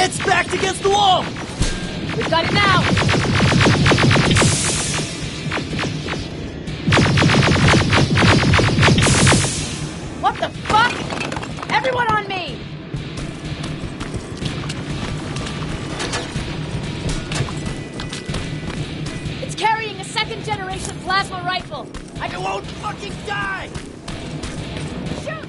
It's backed against the wall! We've got it now! What the fuck? Everyone on me! It's carrying a second-generation plasma rifle! I won't fucking die! Shoot!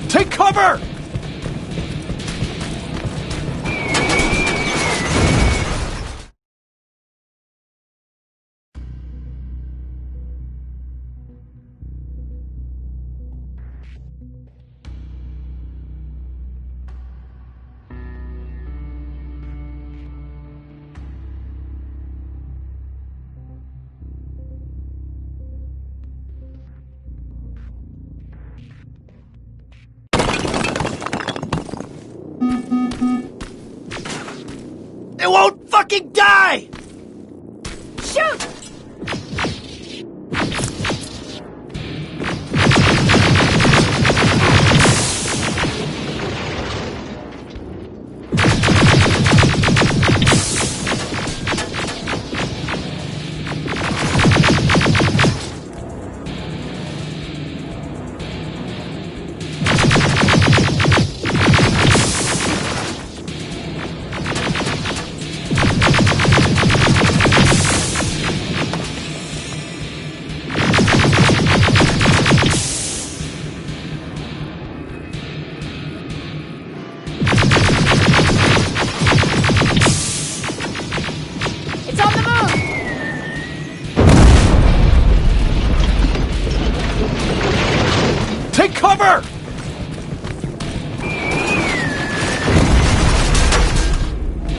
Take cover! It won't fucking die! Shoot! Take cover!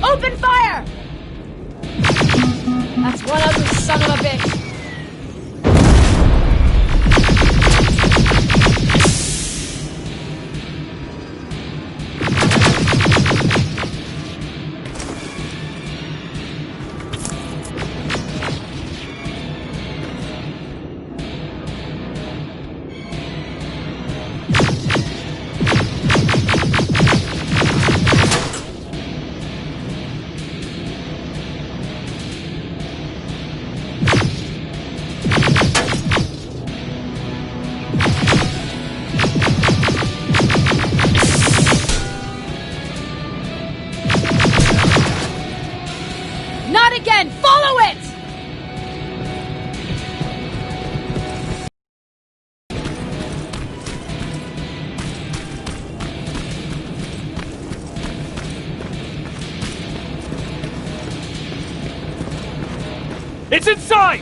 Open fire! That's one ugly son of a bitch. Not again! Follow it! It's inside!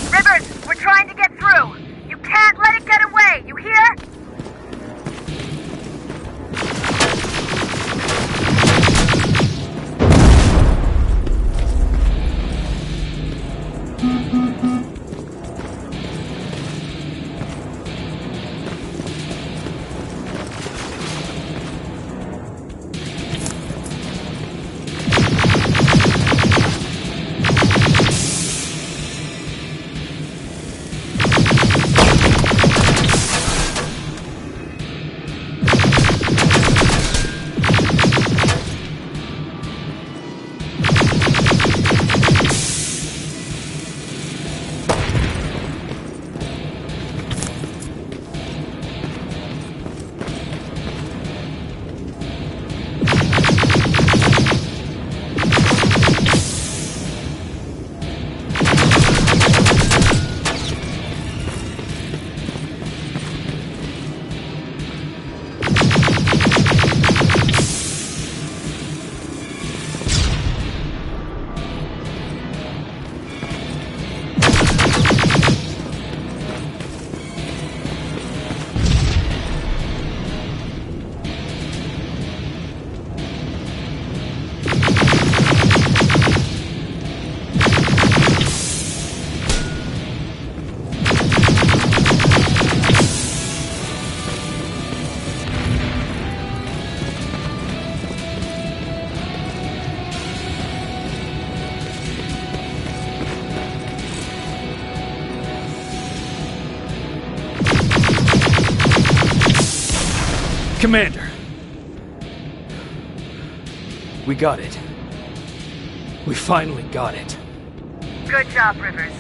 Rivers, we're trying to get through. You can't let it get away. Commander. We got it. We finally got it. Good job, Rivers.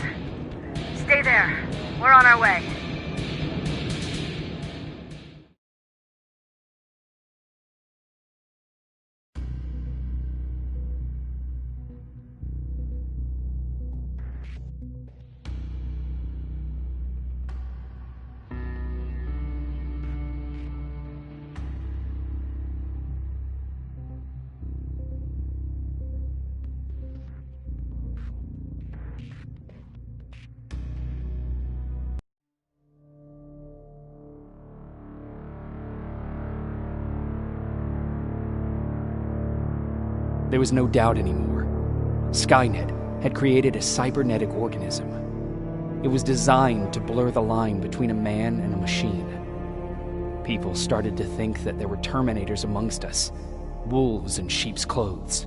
Stay there. We're on our way. There was no doubt anymore. Skynet had created a cybernetic organism. It was designed to blur the line between a man and a machine. People started to think that there were Terminators amongst us, wolves in sheep's clothes.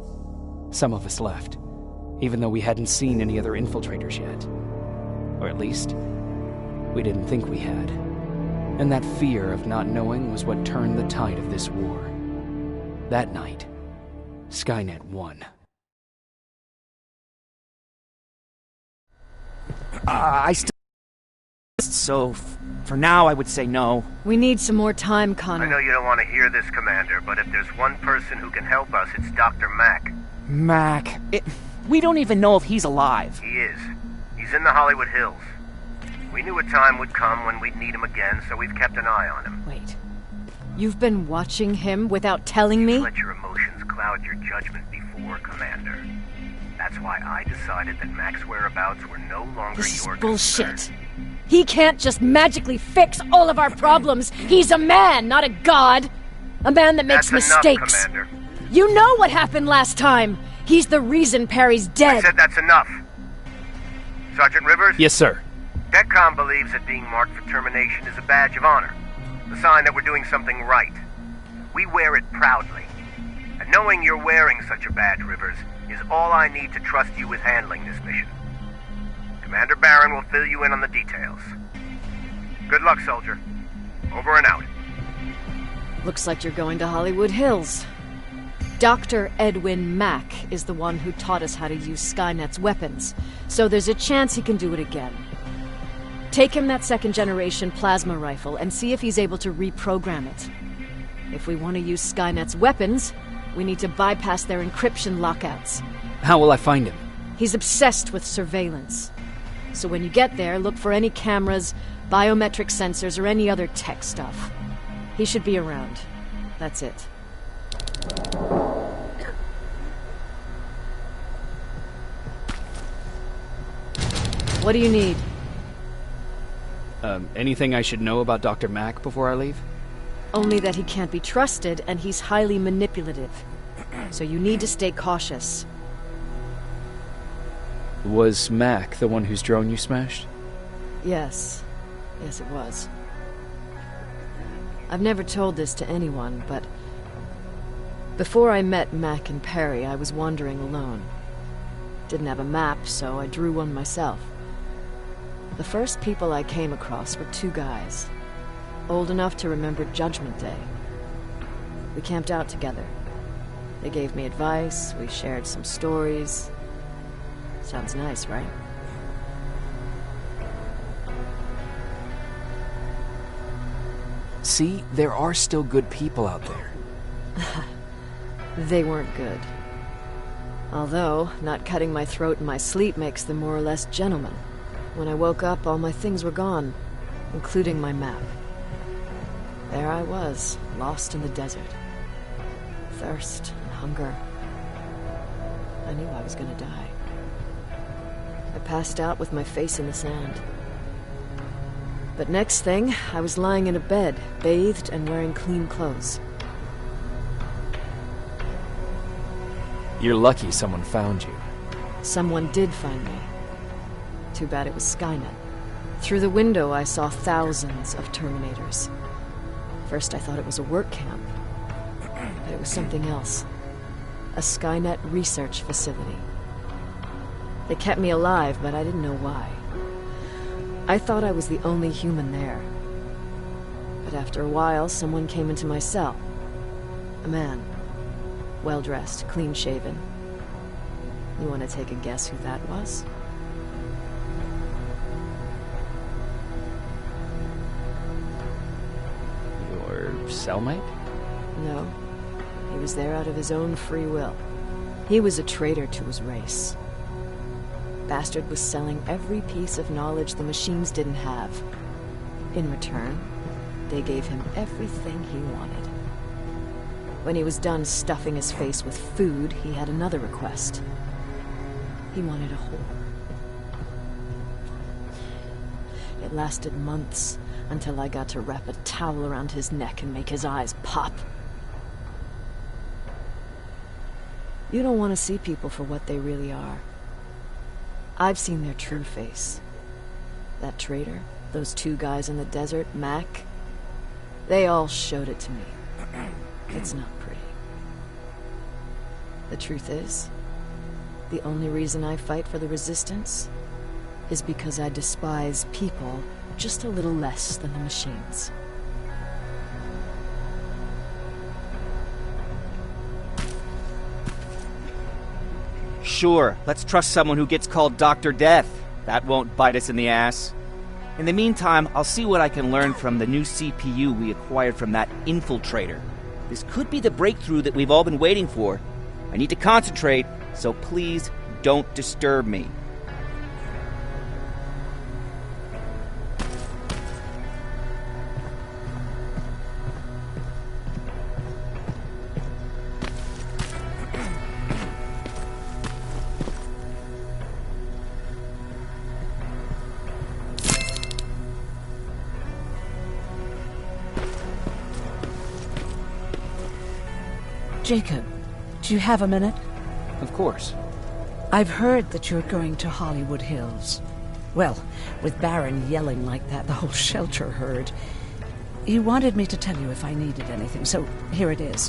Some of us left, even though we hadn't seen any other infiltrators yet. Or at least, we didn't think we had. And that fear of not knowing was what turned the tide of this war. That night, Skynet won. So, for now, I would say no. We need some more time, Connor. I know you don't want to hear this, Commander, but if there's one person who can help us, it's Dr. Mack. Mac. We don't even know if he's alive. He is. He's in the Hollywood Hills. We knew a time would come when we'd need him again, so we've kept an eye on him. Wait. You've been watching him without telling me? Let your emotions cloud your judgment before, Commander. That's why I decided that Mack's whereabouts were no longer This your is bullshit. concern. He can't just magically fix all of our problems. He's a man, not a god. A man that makes That's mistakes. enough, Commander. You know what happened last time. He's the reason Perry's I dead. said that's enough. Sergeant Rivers? Yes, sir. DECCOM believes that being marked for termination is a badge of honor. A sign that we're doing something right. We wear it proudly. And knowing you're wearing such a badge, Rivers, is all I need to trust you with handling this mission. Commander Barron will fill you in on the details. Good luck, soldier. Over and out. Looks like you're going to Hollywood Hills. Dr. Edwin Mack is the one who taught us how to use Skynet's weapons, so there's a chance he can do it again. Take him that second-generation plasma rifle and see if he's able to reprogram it. If we want to use Skynet's weapons, we need to bypass their encryption lockouts. How will I find him? He's obsessed with surveillance. So when you get there, look for any cameras, biometric sensors, or any other tech stuff. He should be around. That's it. What do you need? Anything I should know about Dr. Mack before I leave? Only that he can't be trusted, and he's highly manipulative. So you need to stay cautious. Was Mack the one whose drone you smashed? Yes. Yes, it was. I've never told this to anyone, but before I met Mack and Perry, I was wandering alone. Didn't have a map, so I drew one myself. The first people I came across were two guys, old enough to remember Judgment Day. We camped out together. They gave me advice, we shared some stories. Sounds nice, right? See, there are still good people out there. They weren't good. Although, not cutting my throat in my sleep makes them more or less gentlemen. When I woke up, all my things were gone, including my map. There I was, lost in the desert. Thirst and hunger. I knew I was gonna die. I passed out with my face in the sand. But next thing, I was lying in a bed, bathed and wearing clean clothes. You're lucky someone found you. Someone did find me. Too bad it was Skynet. Through the window, I saw thousands of Terminators. First, I thought it was a work camp. But it was something else. A Skynet research facility. They kept me alive, but I didn't know why. I thought I was the only human there. But after a while, someone came into my cell. A man. Well-dressed, clean-shaven. You want to take a guess who that was? Your cellmate? No. He was there out of his own free will. He was a traitor to his race. Bastard was selling every piece of knowledge the machines didn't have. In return, they gave him everything he wanted. When he was done stuffing his face with food, he had another request. He wanted a whore. It lasted months, until I got to wrap a towel around his neck and make his eyes pop. You don't want to see people for what they really are. I've seen their true face. That traitor, those two guys in the desert, Mac, they all showed it to me. It's not pretty. The truth is, the only reason I fight for the Resistance is because I despise people just a little less than the machines. Sure, let's trust someone who gets called Dr. Death. That won't bite us in the ass. In the meantime, I'll see what I can learn from the new CPU we acquired from that infiltrator. This could be the breakthrough that we've all been waiting for. I need to concentrate, so please don't disturb me. Jacob, do you have a minute? Of course. I've heard that you're going to Hollywood Hills. Well, with Baron yelling like that, the whole shelter heard. He wanted me to tell you if I needed anything, so here it is.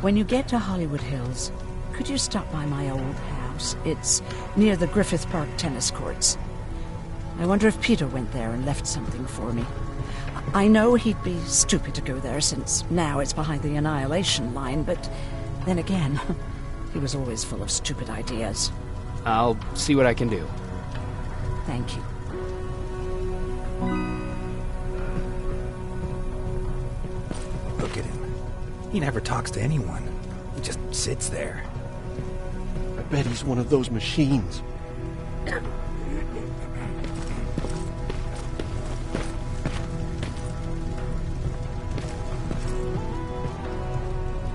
When you get to Hollywood Hills, could you stop by my old house? It's near the Griffith Park tennis courts. I wonder if Peter went there and left something for me. I know he'd be stupid to go there, since now it's behind the Annihilation line, but then again, he was always full of stupid ideas. I'll see what I can do. Thank you. Look at him. He never talks to anyone. He just sits there. I bet he's one of those machines.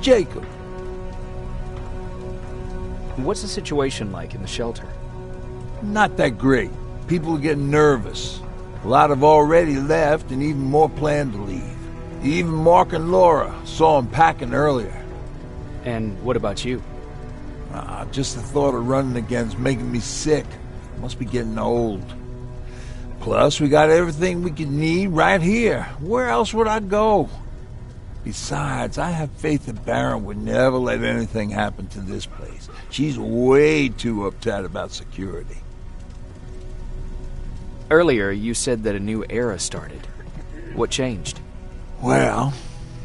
Jacob. What's the situation like in the shelter? Not that great. People are getting nervous. A lot have already left, and even more plan to leave. Even Mark and Laura saw him packing earlier. And what about you? Just the thought of running again's making me sick. Must be getting old. Plus, we got everything we could need right here. Where else would I go? Besides, I have faith that Baron would never let anything happen to this place. She's way too uptight about security. Earlier, you said that a new era started. What changed? Well,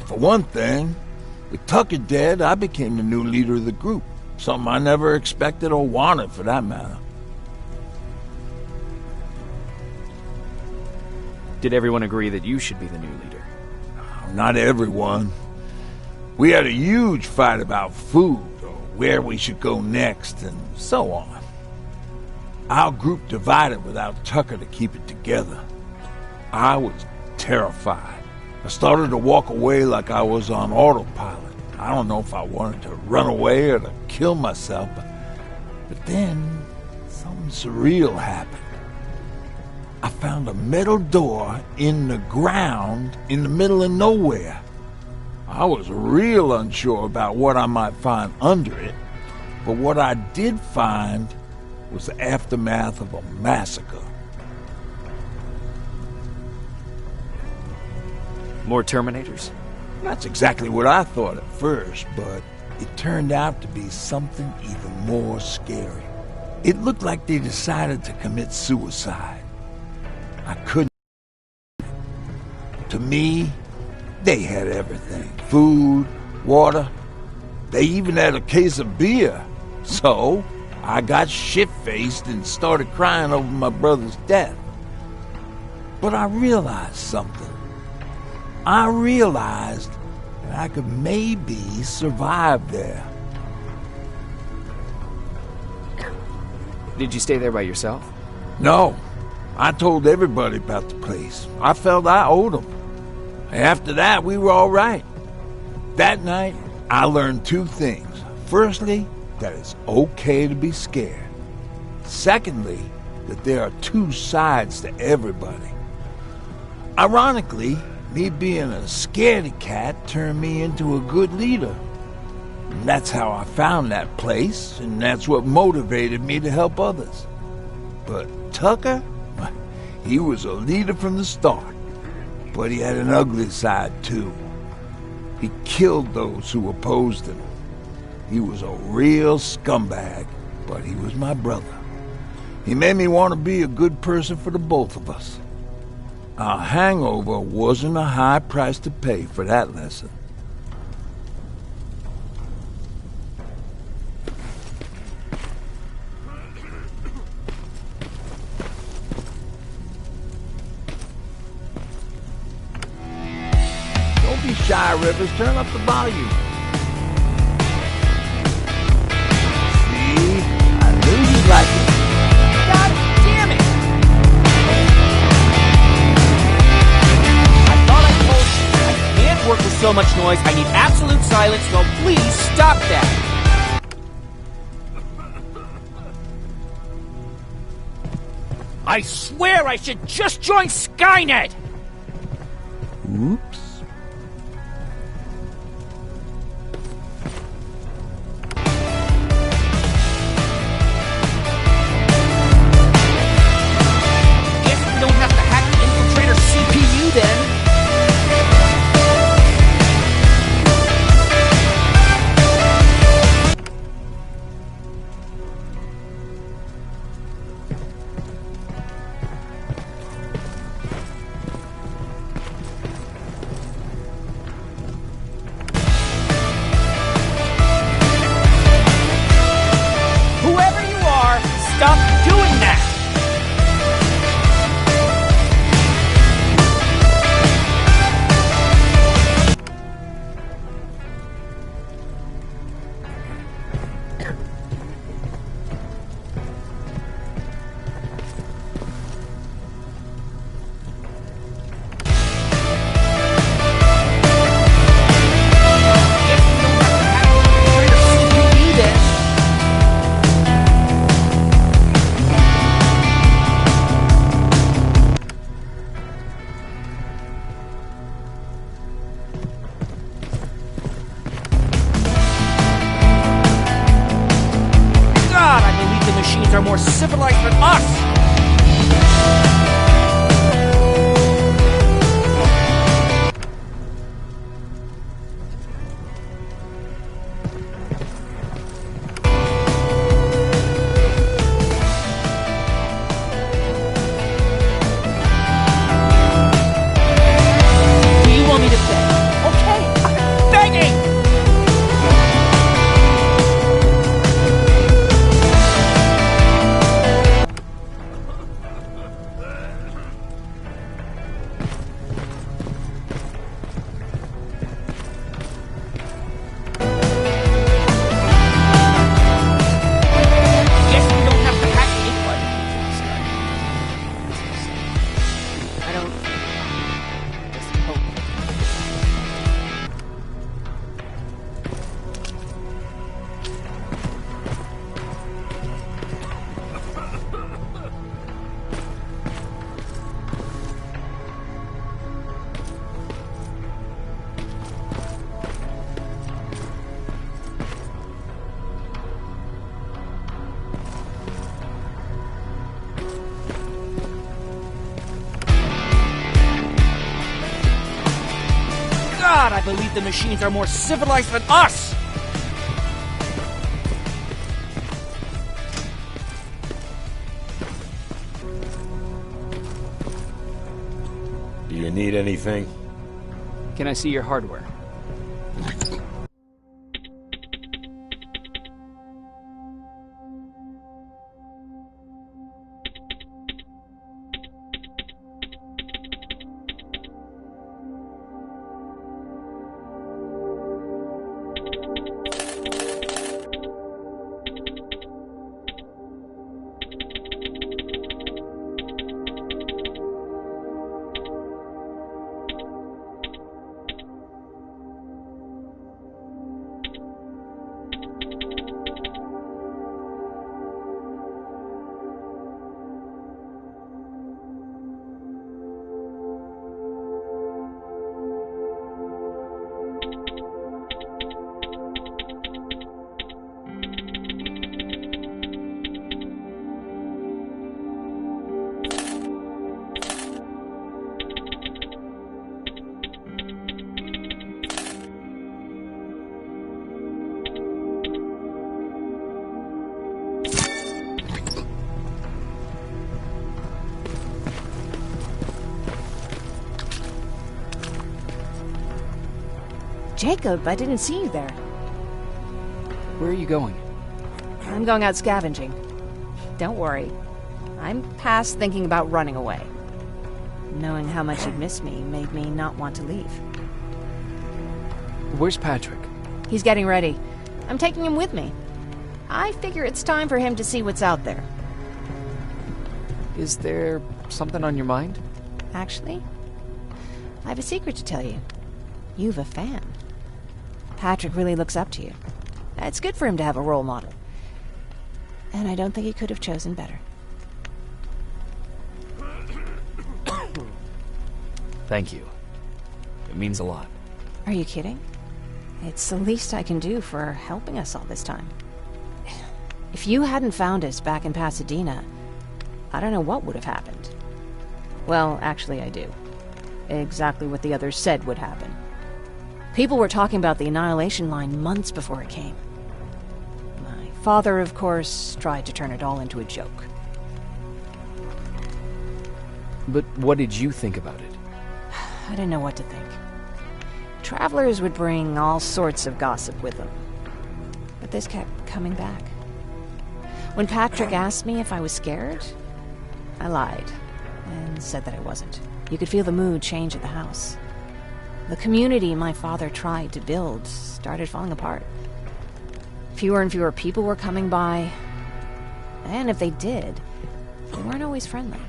for one thing, with Tucker dead, I became the new leader of the group. Something I never expected or wanted, for that matter. Did everyone agree that you should be the new leader? Not everyone. We had a huge fight about food, or where we should go next, and so on. Our group divided without Tucker to keep it together. I was terrified. I started to walk away like I was on autopilot. I don't know if I wanted to run away or to kill myself, but then something surreal happened. I found a metal door in the ground in the middle of nowhere. I was real unsure about what I might find under it, but what I did find was the aftermath of a massacre. More Terminators? That's exactly what I thought at first, but it turned out to be something even more scary. It looked like they decided to commit suicide. I couldn't. To me, They had everything. Food, water. They even had a case of beer. So, I got shit-faced and started crying over my brother's death. But I realized something. I realized that I could maybe survive there. Did you stay there by yourself? No. I told everybody about the place. I felt I owed them. After that, we were all right. That night, I learned two things. Firstly, that it's okay to be scared. Secondly, that there are two sides to everybody. Ironically, me being a scaredy cat turned me into a good leader. And that's how I found that place, and that's what motivated me to help others. But Tucker, he was a leader from the start. But he had an ugly side, too. He killed those who opposed him. He was a real scumbag, but he was my brother. He made me want to be a good person for the both of us. Our hangover wasn't a high price to pay for that lesson. Don't be shy, Rivers. Turn up the volume. See? I knew you'd like it. God damn it! I thought I told you I can't work with so much noise. I need absolute silence, so please stop that. I swear I should just join Skynet! Oops. Guess we don't have to hack the infiltrator CPU then. Whoever you are, stop doing that! Guess we don't have to hack the infiltrator CPU then. God, I believe the machines are more civilized than us! Do you want me to beg? Okay, I'm begging! Guess we don't have to hack the I don't... just hope. God, I believe the machines are more civilized than us! Do you need anything? Can I see your hardware? Jacob, I didn't see you there. Where are you going? I'm going out scavenging. Don't worry. I'm past thinking about running away. Knowing how much you'd miss me made me not want to leave. Where's Patrick? He's getting ready. I'm taking him with me. I figure it's time for him to see what's out there. Is there something on your mind? Actually, I have a secret to tell you. You've a fan. Patrick really looks up to you. It's good for him to have a role model. And I don't think he could have chosen better. Thank you. It means a lot. Are you kidding? It's the least I can do for helping us all this time. If you hadn't found us back in Pasadena, I don't know what would have happened. Well, actually I do. Exactly what the others said would happen. People were talking about the Annihilation Line months before it came. My father, of course, tried to turn it all into a joke. But what did you think about it? I didn't know what to think. Travelers would bring all sorts of gossip with them. But this kept coming back. When Patrick asked me if I was scared, I lied and said that I wasn't. You could feel the mood change at the house. The community my father tried to build started falling apart. Fewer and fewer people were coming by, and if they did, they weren't always friendly.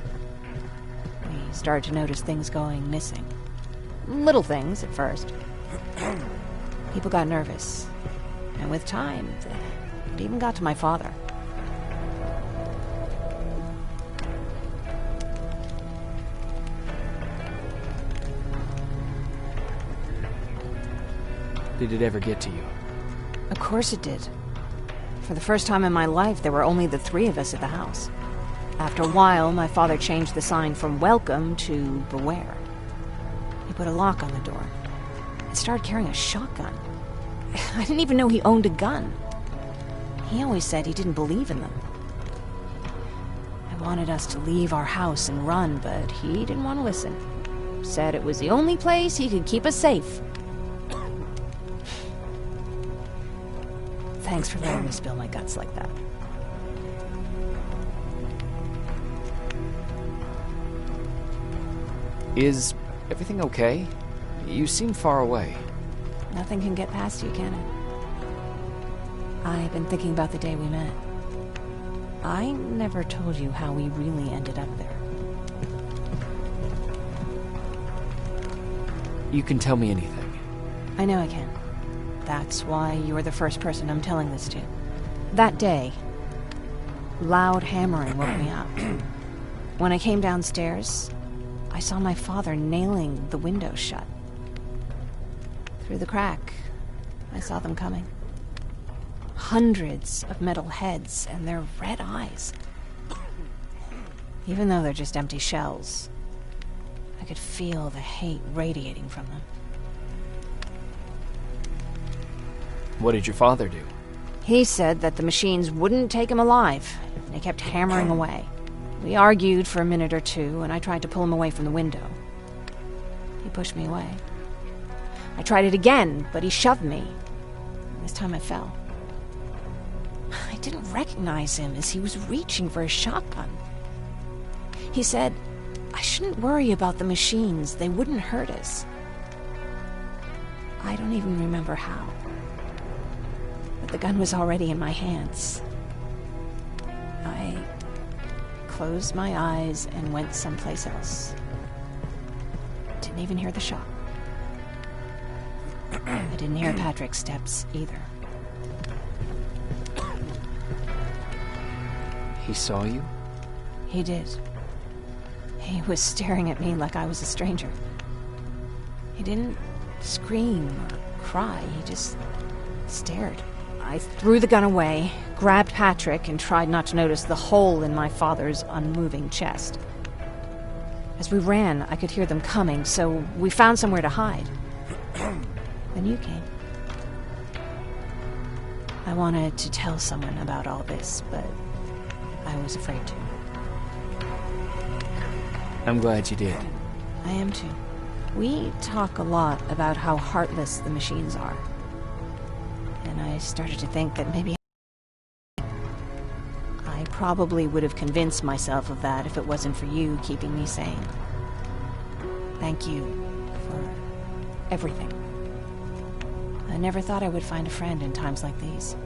We started to notice things going missing. Little things at first. People got nervous, and with time, it even got to my father. Did it ever get to you? Of course it did. For the first time in my life, there were only the three of us at the house. After a while, my father changed the sign from welcome to beware. He put a lock on the door and started carrying a shotgun. I didn't even know he owned a gun. He always said he didn't believe in them. I wanted us to leave our house and run, but he didn't want to listen. Said it was the only place he could keep us safe. Thanks for letting me spill my guts like that. Is everything okay? You seem far away. Nothing can get past you, can it? I've been thinking about the day we met. I never told you how we really ended up there. You can tell me anything. I know I can. That's why you're the first person I'm telling this to. That day, loud hammering woke me up. When I came downstairs, I saw my father nailing the windows shut. Through the crack, I saw them coming. Hundreds of metal heads and their red eyes. Even though they're just empty shells, I could feel the hate radiating from them. What did your father do? He said that the machines wouldn't take him alive. They kept hammering away. We argued for a minute or two, and I tried to pull him away from the window. He pushed me away. I tried it again, but he shoved me. This time I fell. I didn't recognize him as he was reaching for his shotgun. He said, I shouldn't worry about the machines. They wouldn't hurt us. I don't even remember how. But the gun was already in my hands. I closed my eyes and went someplace else. Didn't even hear the shot. I didn't hear Patrick's steps either. He saw you? He did. He was staring at me like I was a stranger. He didn't scream or cry, he just stared. I threw the gun away, grabbed Patrick, and tried not to notice the hole in my father's unmoving chest. As we ran, I could hear them coming, so we found somewhere to hide. Then you came. I wanted to tell someone about all this, but I was afraid to. I'm glad you did. I am too. We talk a lot about how heartless the machines are. And I started to think that maybe I probably would have convinced myself of that if it wasn't for you keeping me sane. Thank you for everything. I never thought I would find a friend in times like these.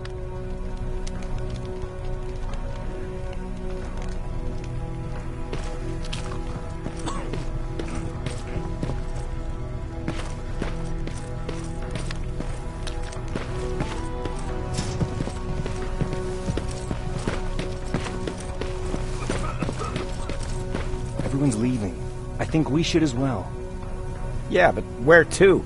Everyone's leaving. I think we should as well. Yeah, but where to?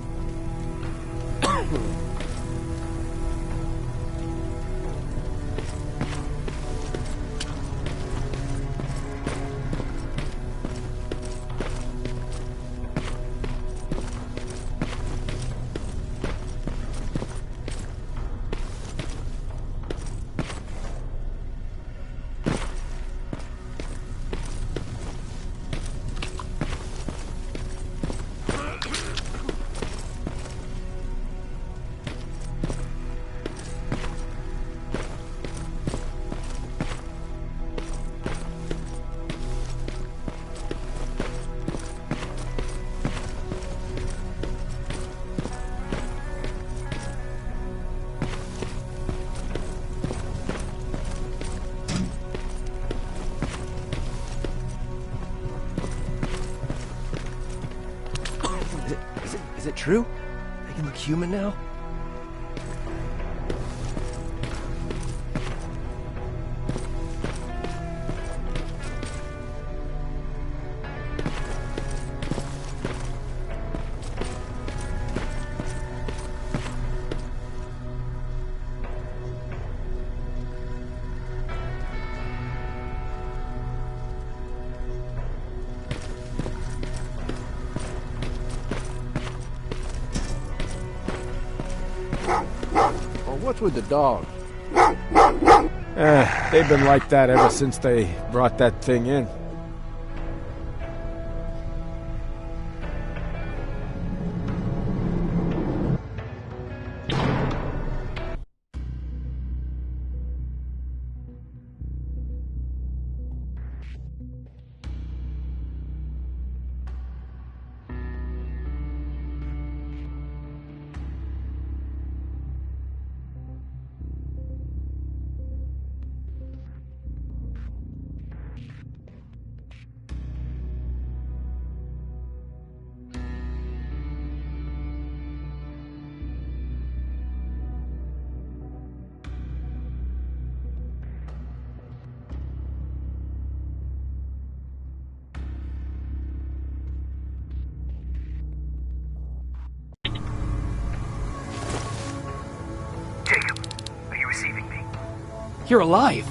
Is it true? They can look human now? What's with the dogs? They've been like that ever since they brought that thing in. You're alive!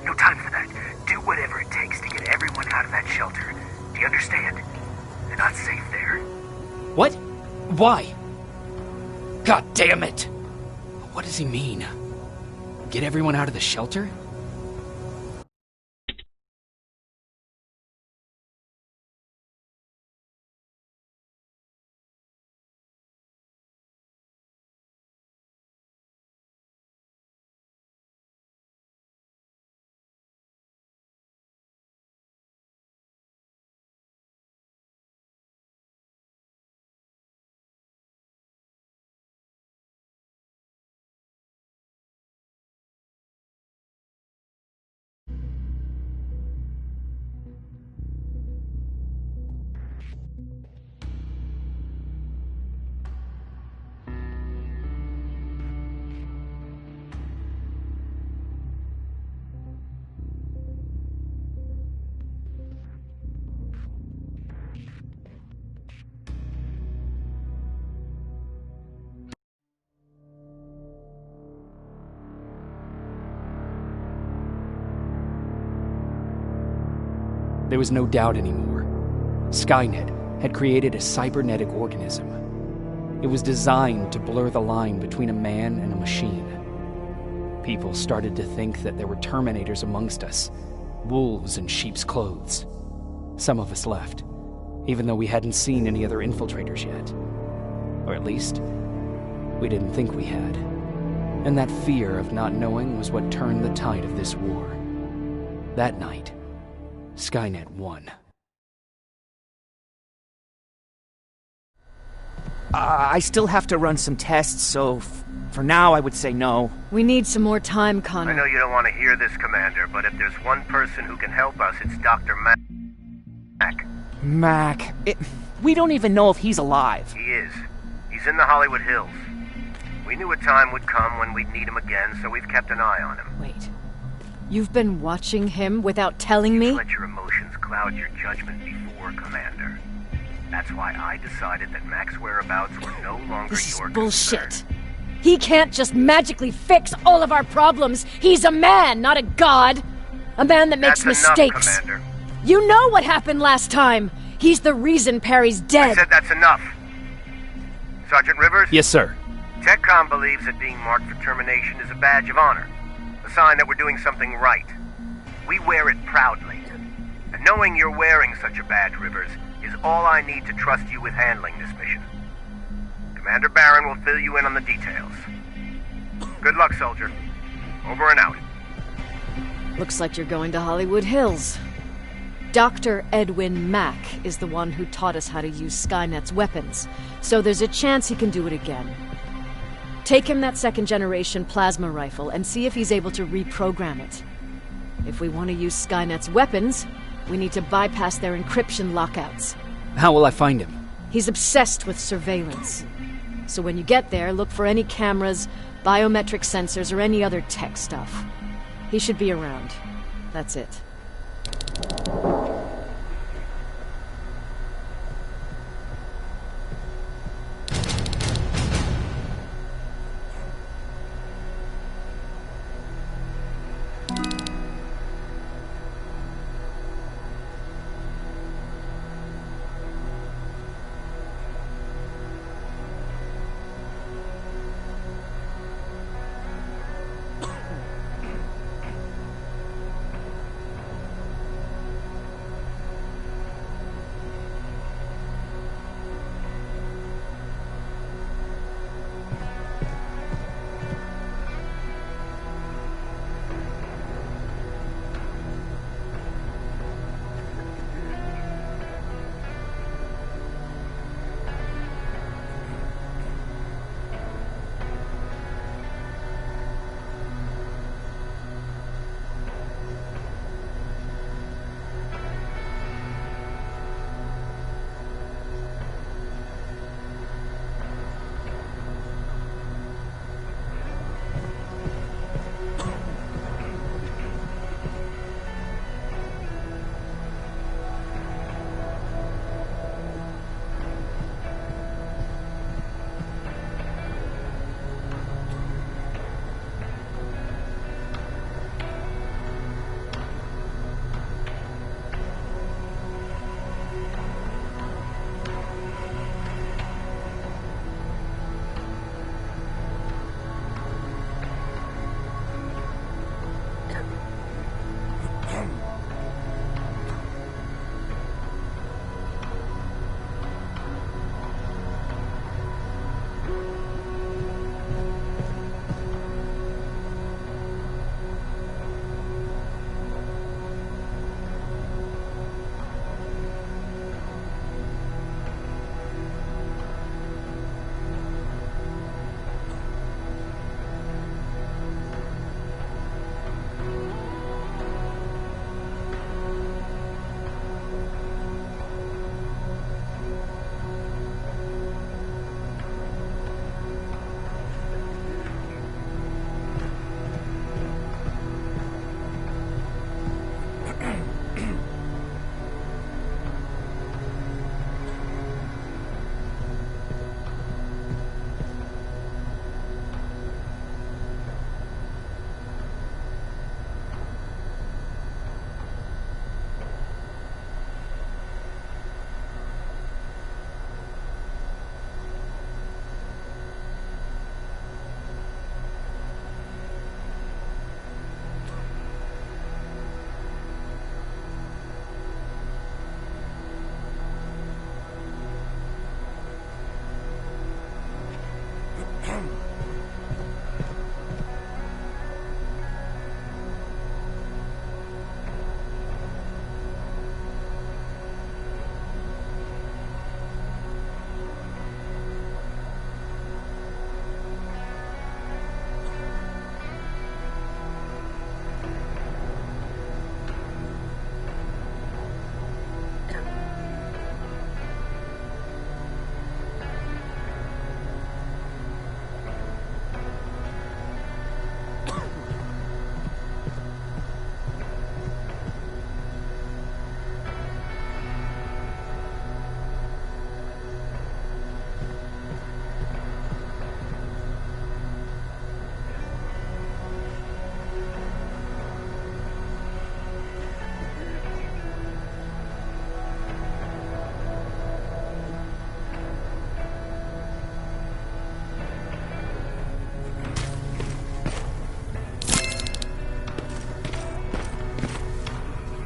No time for that. Do whatever it takes to get everyone out of that shelter. Do you understand? They're not safe there. What? Why? God damn it! What does he mean? Get everyone out of the shelter? There was no doubt anymore. Skynet had created a cybernetic organism. It was designed to blur the line between a man and a machine. People started to think that there were Terminators amongst us, wolves in sheep's clothes. Some of us left, even though we hadn't seen any other infiltrators yet. Or at least, we didn't think we had. And that fear of not knowing was what turned the tide of this war. That night, Skynet won. I still have to run some tests, so for now I would say no. We need some more time, Connor. I know you don't want to hear this, Commander, but if there's one person who can help us, it's Dr. Mac. Mac. We don't even know if he's alive. He is. He's in the Hollywood Hills. We knew a time would come when we'd need him again, so we've kept an eye on him. Wait. You've been watching him without telling me? Let your emotions cloud your judgment before, Commander. That's why I decided that Mac's whereabouts were no longer This is your bullshit. concern. He can't just magically fix all of our problems. He's a man, not a god. A man that makes That's mistakes. Enough, Commander. You know what happened last time. He's the reason Perry's I dead. said that's enough. Sergeant Rivers? Yes, sir. TechCom believes that being marked for termination is a badge of honor. A sign that we're doing something right. We wear it proudly. And knowing you're wearing such a badge, Rivers, is all I need to trust you with handling this mission. Commander Barron will fill you in on the details. Good luck, soldier. Over and out. Looks like you're going to Hollywood Hills. Dr. Edwin Mack is the one who taught us how to use Skynet's weapons, so there's a chance he can do it again. Take him that second-generation plasma rifle and see if he's able to reprogram it. If we want to use Skynet's weapons, we need to bypass their encryption lockouts. How will I find him? He's obsessed with surveillance. So when you get there, look for any cameras, biometric sensors, or any other tech stuff. He should be around. That's it.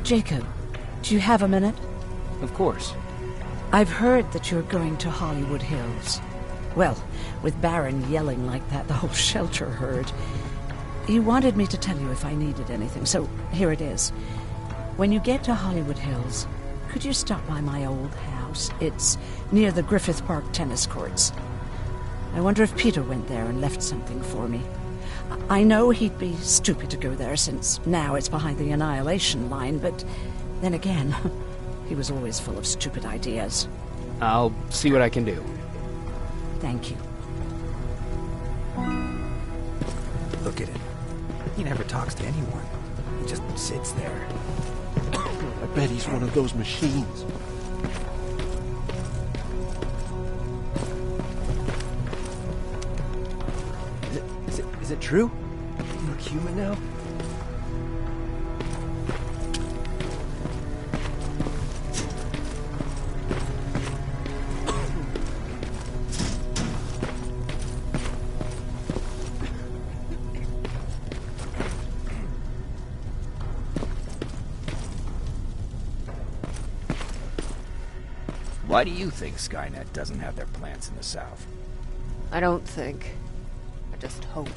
Jacob, do you have a minute? Of course. I've heard that you're going to Hollywood Hills. Well, with Baron yelling like that, the whole shelter heard. He wanted me to tell you if I needed anything, so here it is. When you get to Hollywood Hills, could you stop by my old house? It's near the Griffith Park tennis courts. I wonder if Peter went there and left something for me. I know he'd be stupid to go there, since now it's behind the Annihilation line, but then again, he was always full of stupid ideas. I'll see what I can do. Thank you. Look at him. He never talks to anyone. He just sits there. I bet he's one of those machines. Is it true? You look human now? Why do you think Skynet doesn't have their plants in the South? I don't think. I just hope.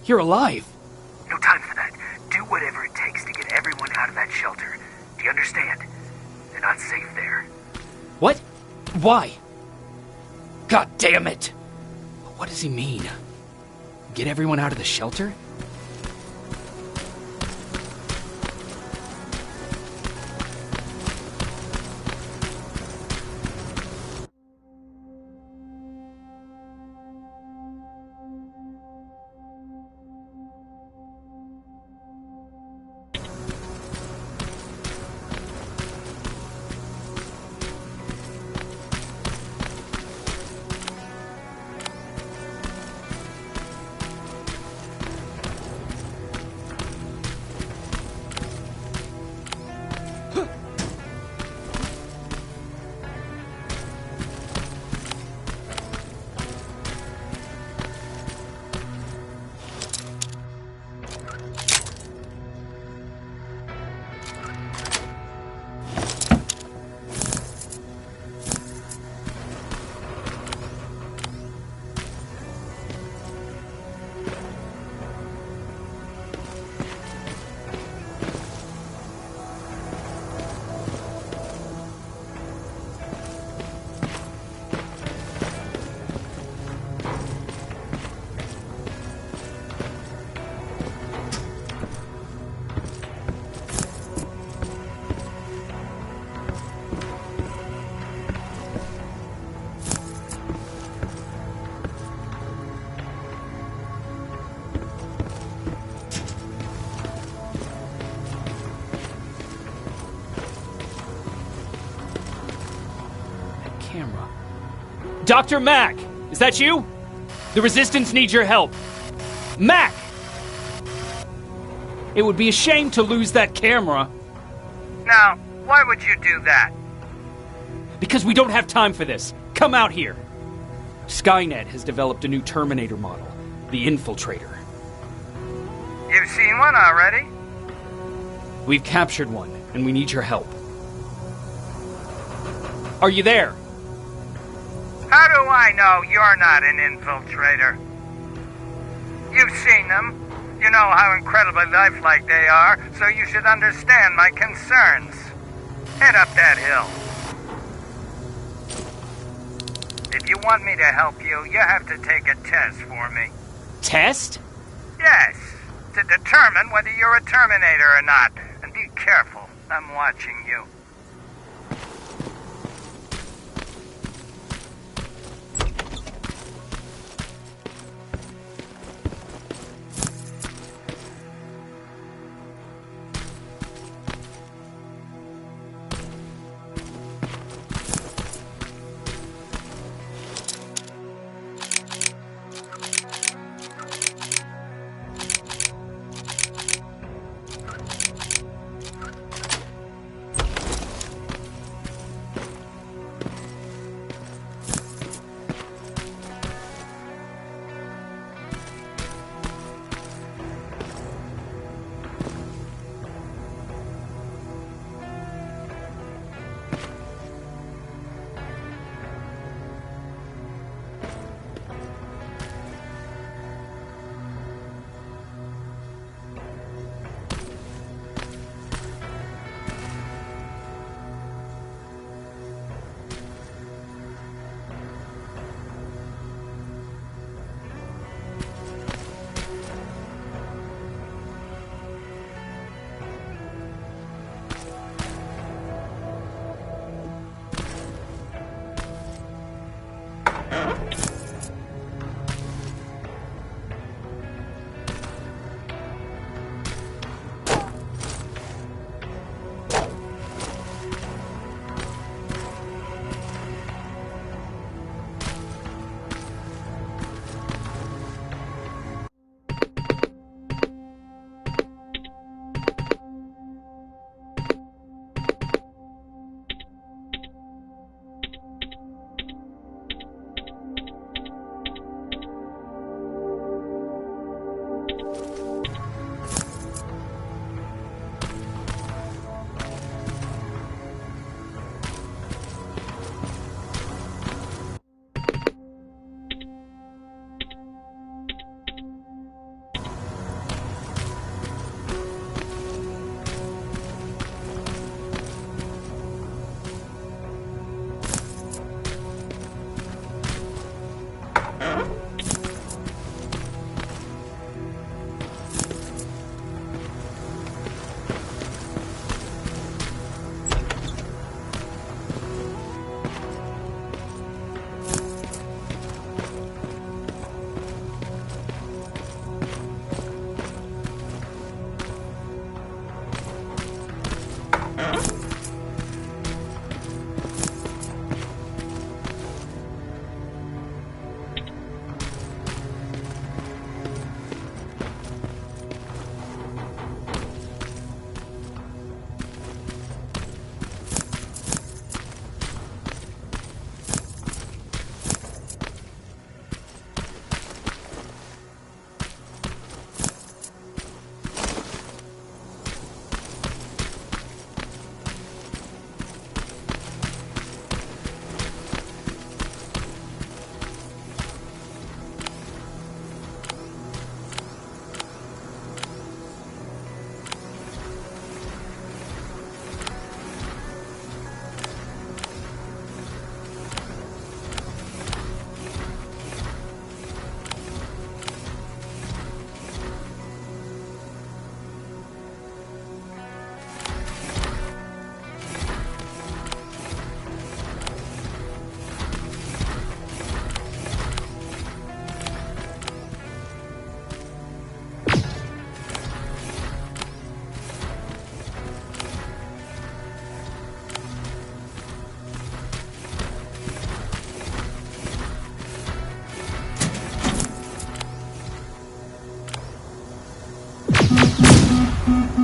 You're alive! No time for that. Do whatever it takes to get everyone out of that shelter. Do you understand? They're not safe there. What? Why? God damn it! What does he mean? Get everyone out of the shelter? Camera. Dr. Mack! Is that you? The Resistance needs your help. Mack! It would be a shame to lose that camera. Now, why would you do that? Because we don't have time for this. Come out here. Skynet has developed a new Terminator model, the Infiltrator. You've seen one already? We've captured one, and we need your help. Are you there? How do I know you're not an infiltrator? You've seen them. You know how incredibly lifelike they are, so you should understand my concerns. Head up that hill. If you want me to help you, you have to take a test for me. Test? Yes, to determine whether you're a Terminator or not. And be careful, I'm watching you.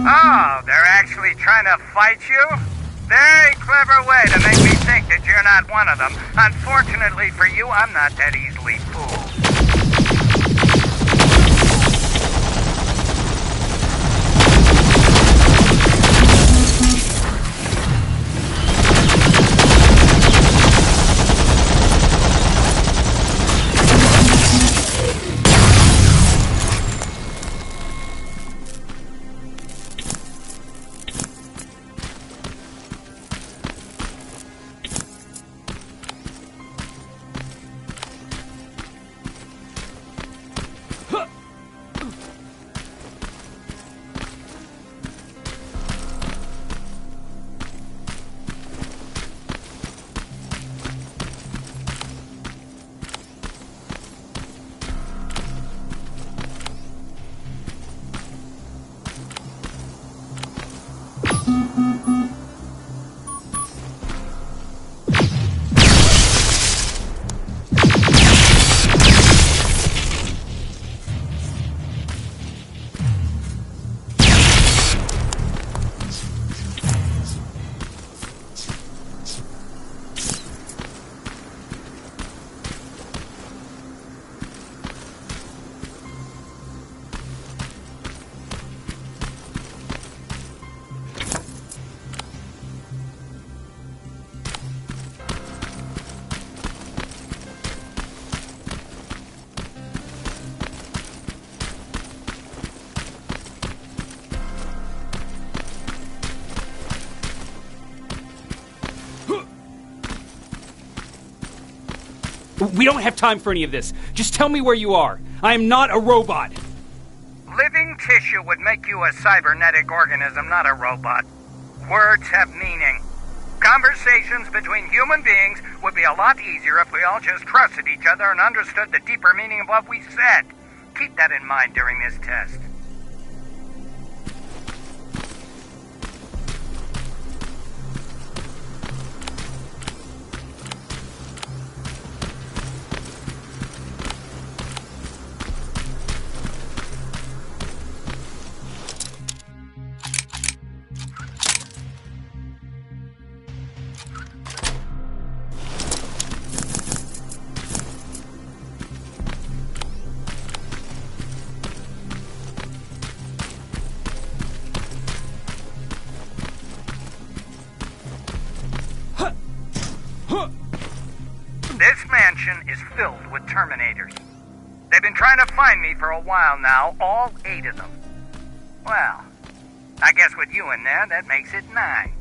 Oh, they're actually trying to fight you? Very clever way to make me think that you're not one of them. Unfortunately for you, I'm not that easily fooled. We don't have time for any of this. Just tell me where you are. I am not a robot. Living tissue would make you a cybernetic organism, not a robot. Words have meaning. Conversations between human beings would be a lot easier if we all just trusted each other and understood the deeper meaning of what we said. Keep that in mind during this test. This mansion is filled with Terminators. They've been trying to find me for a while now, all 8 of them. Well, I guess with you in there, that makes it 9.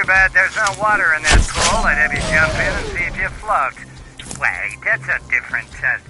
bad there's no water in this pool. I'd have you jump in and see if you float. Wait, that's a different test.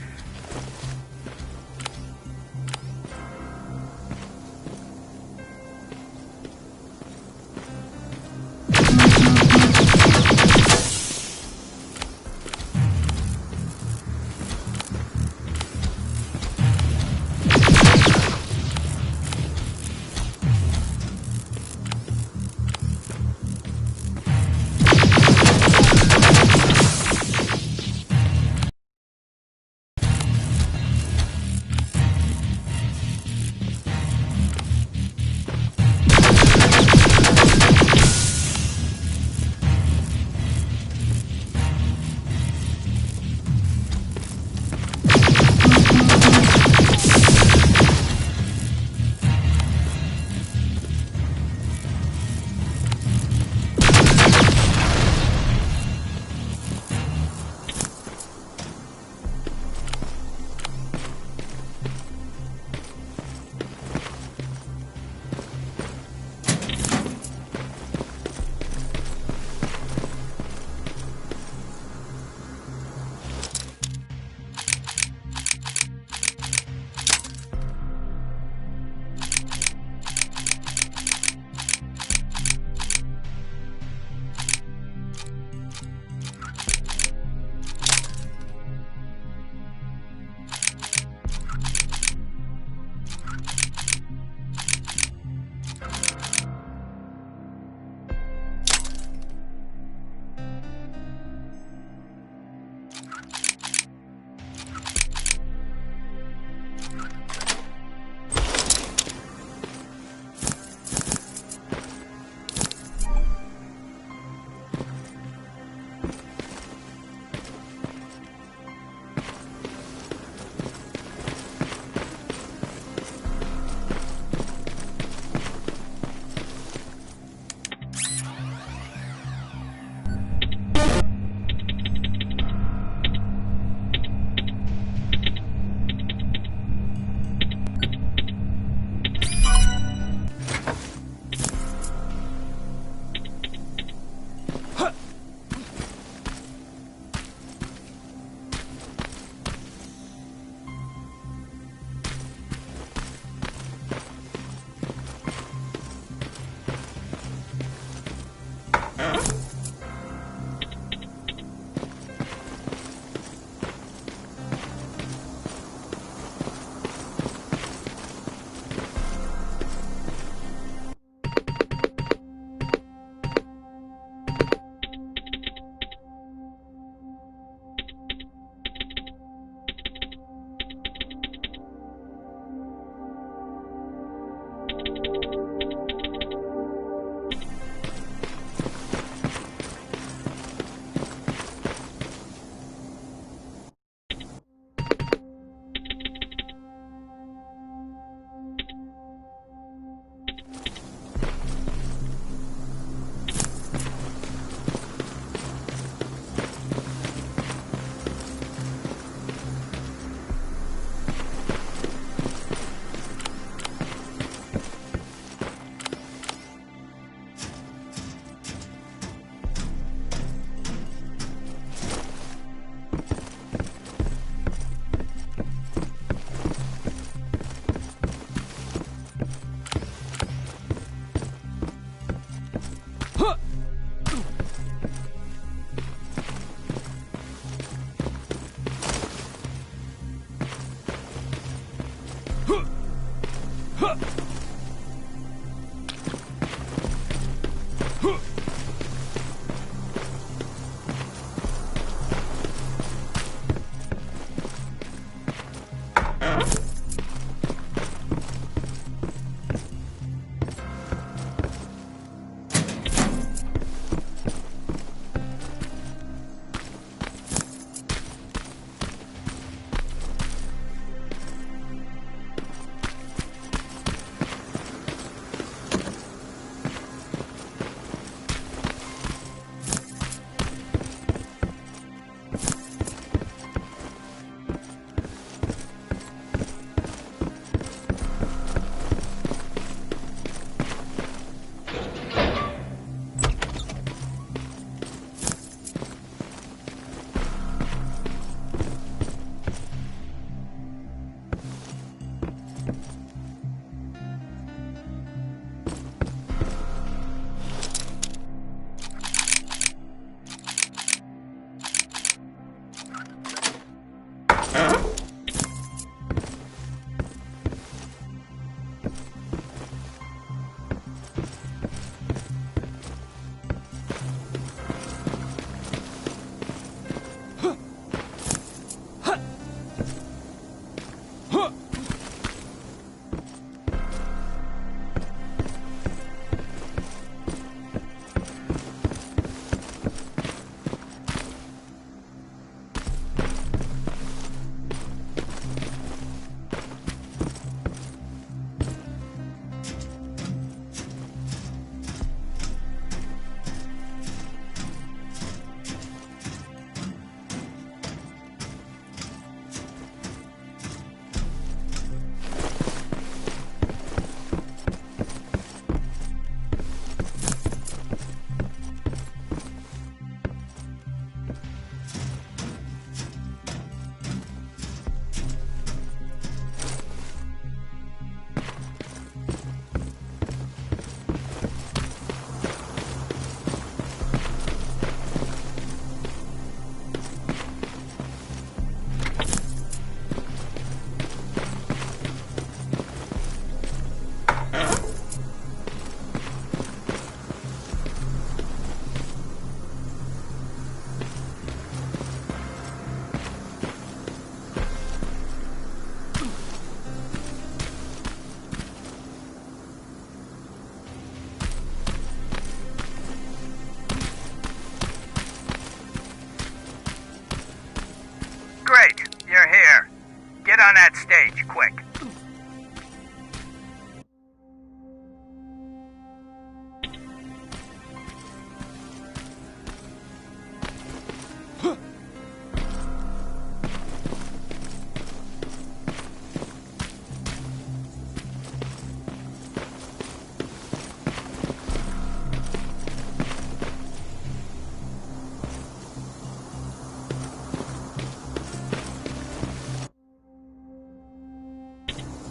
on that stage, quick.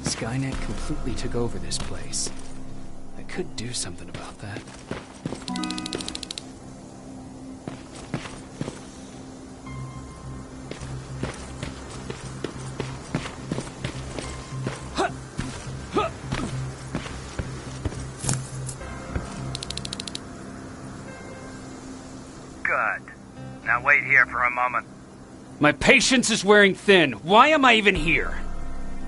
Skynet completely took over this place. I could do something about that. Good. Now wait here for a moment. My patience is wearing thin. Why am I even here?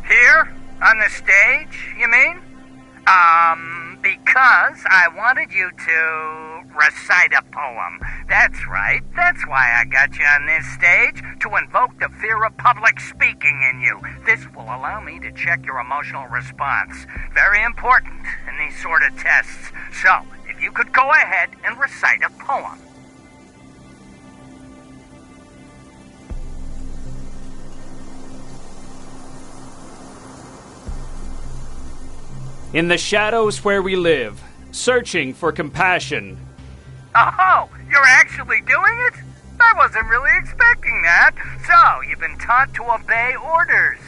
Here? On the stage, you mean? Because I wanted you to recite a poem. That's right. That's why I got you on this stage, to invoke the fear of public speaking in you. This will allow me to check your emotional response. Very important in these sort of tests. So, if you could go ahead and recite a poem. In the shadows where we live, searching for compassion. Oh, you're actually doing it? I wasn't really expecting that. So, you've been taught to obey orders.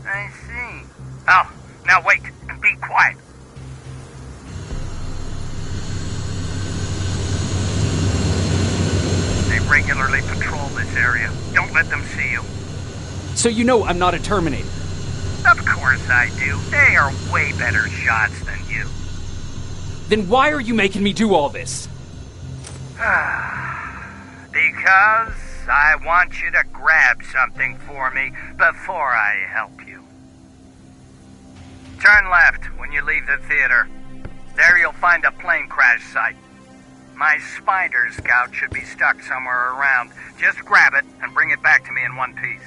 I see. Oh, now wait and be quiet. They regularly patrol this area. Don't let them see you. So you know I'm not a Terminator. Of course I do. They are way better shots than you. Then why are you making me do all this? Because I want you to grab something for me before I help you. Turn left when you leave the theater. There you'll find a plane crash site. My spider scout should be stuck somewhere around. Just grab it and bring it back to me in one piece.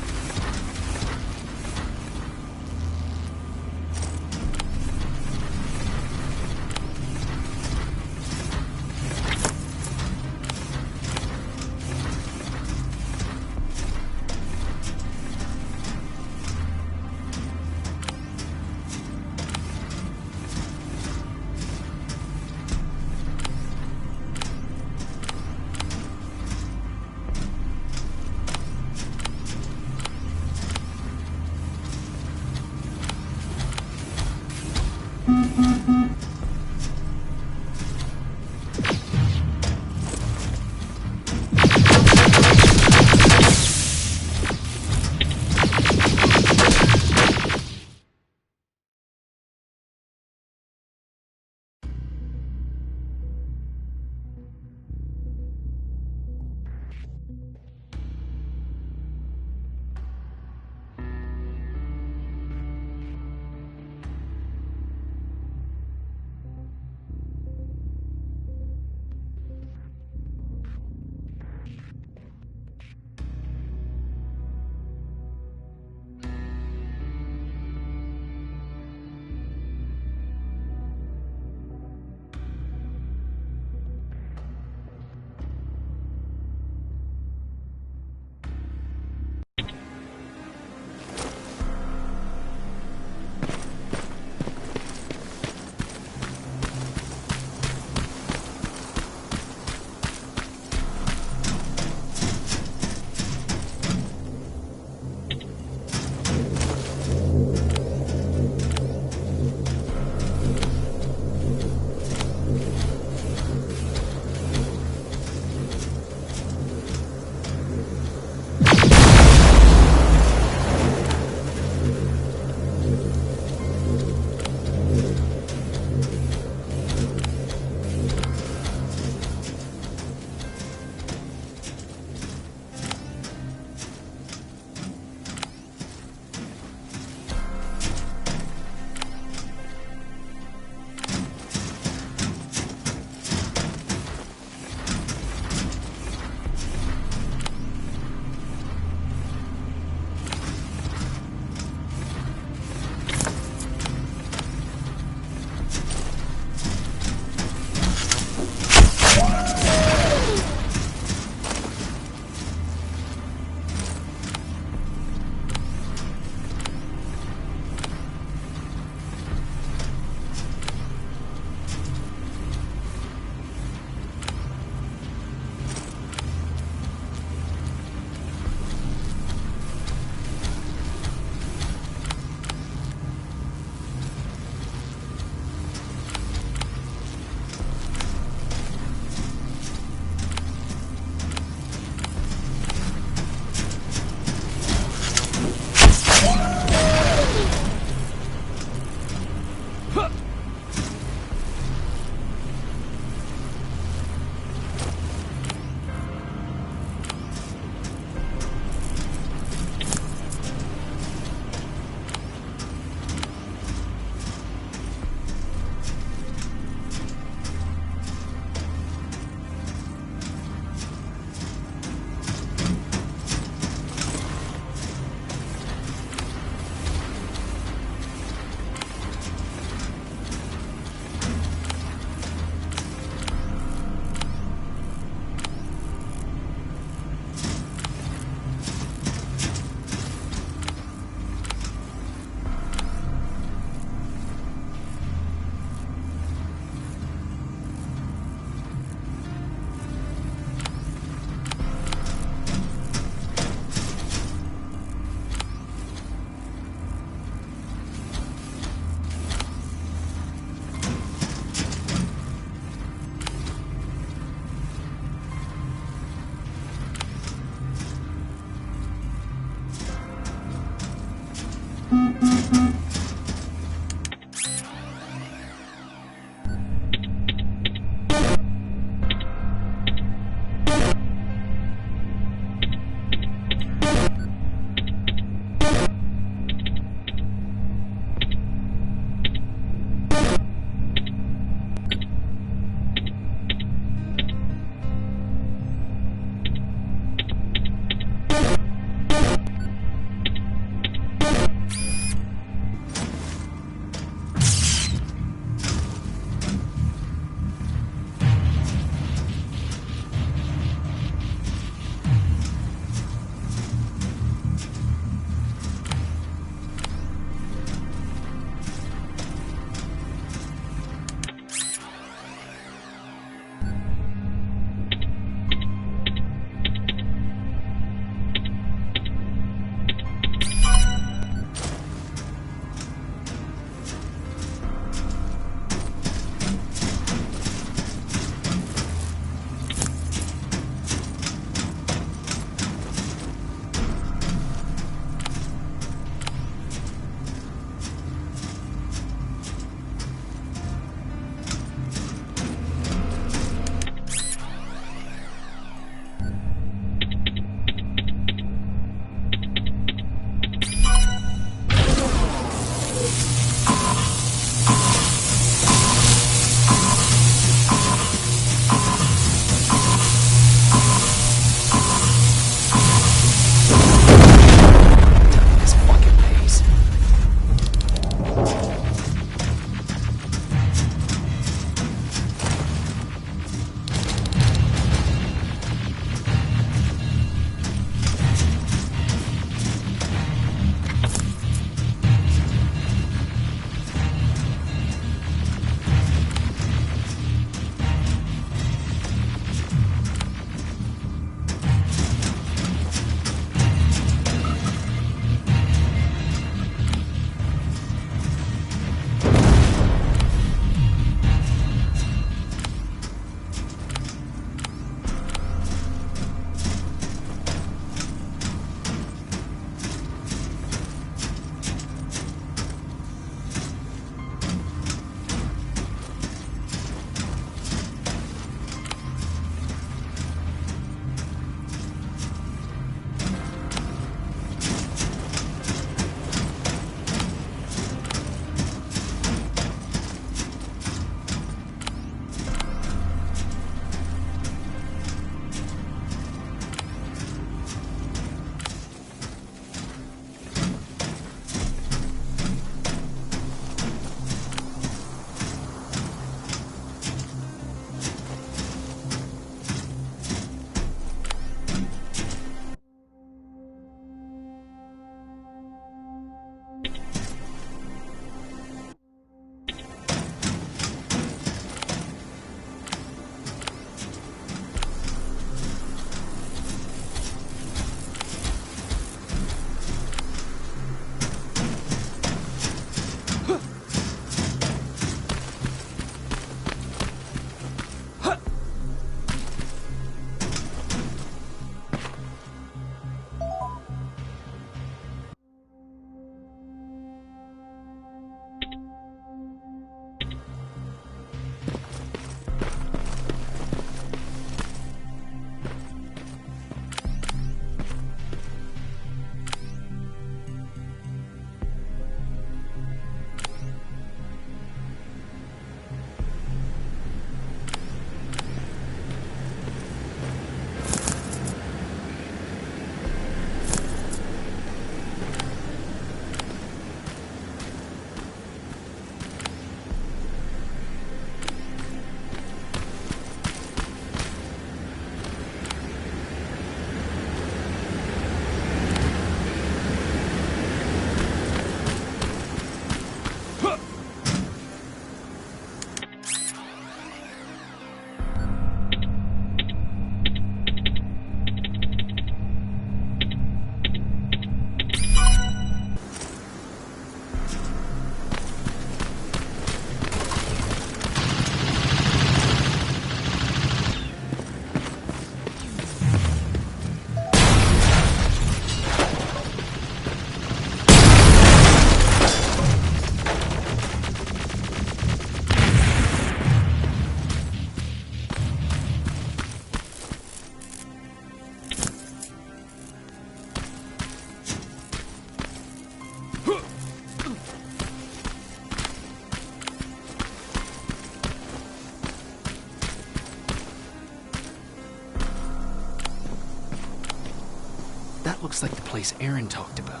That looks like the place Aaron talked about.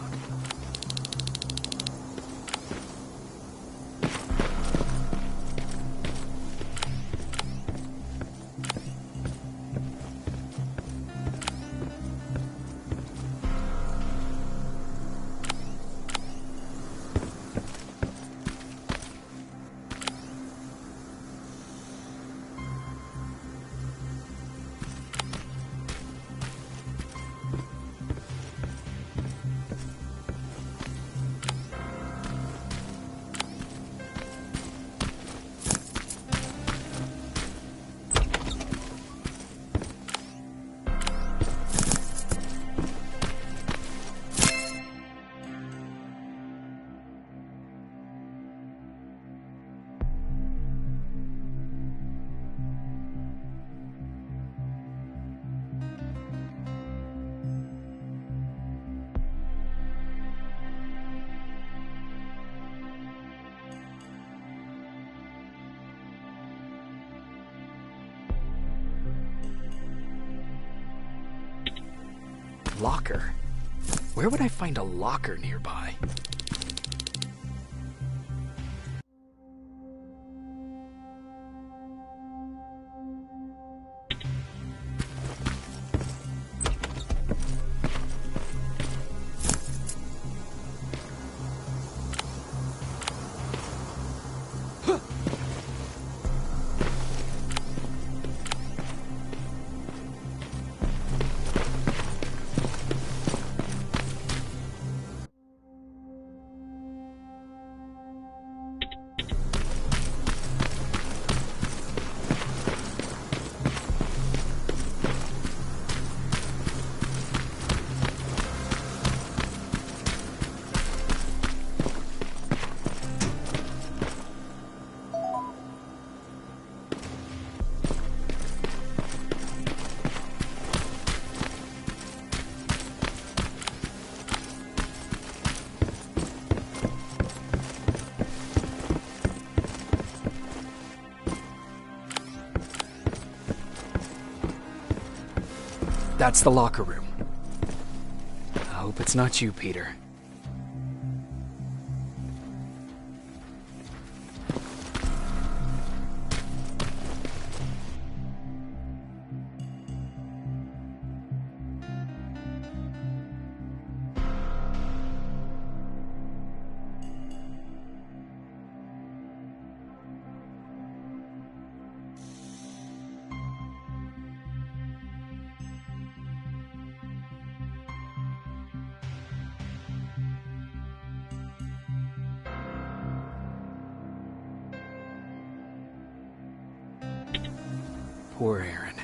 Locker? Where would I find a locker nearby? That's the locker room. I hope it's not you, Peter. Poor Aaron.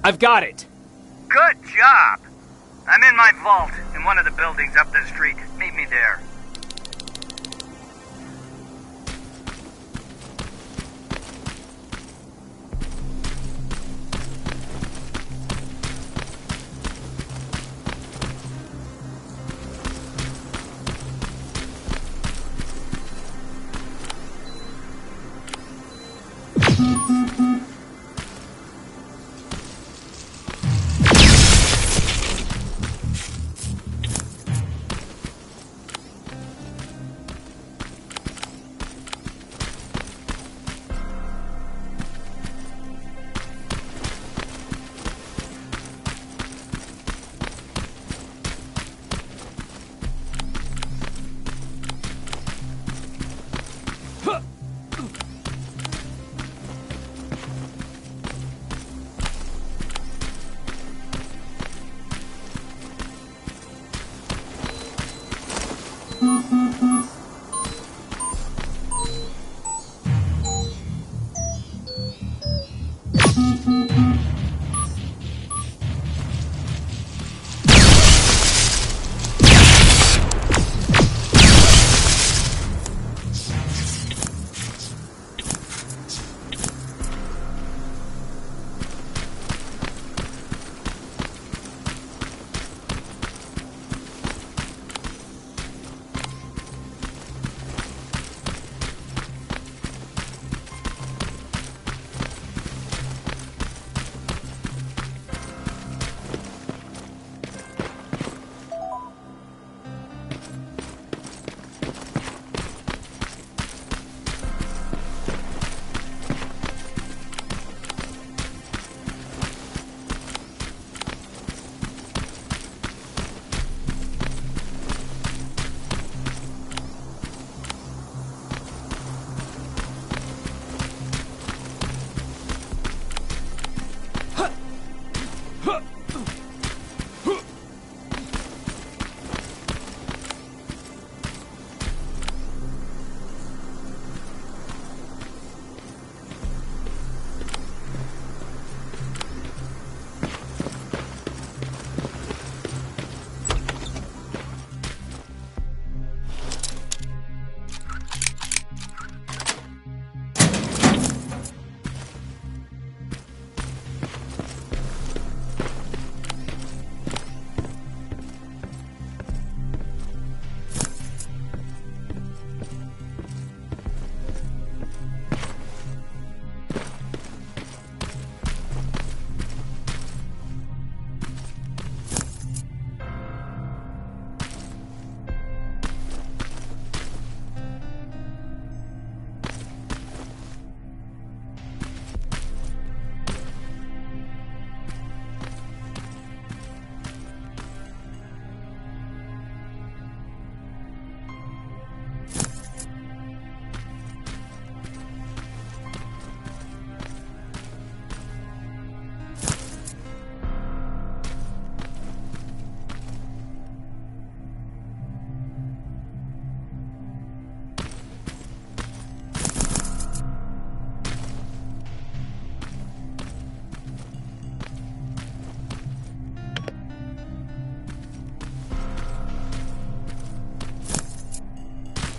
I've got it! Good job! I'm in my vault in one of the buildings up the street. Meet me there.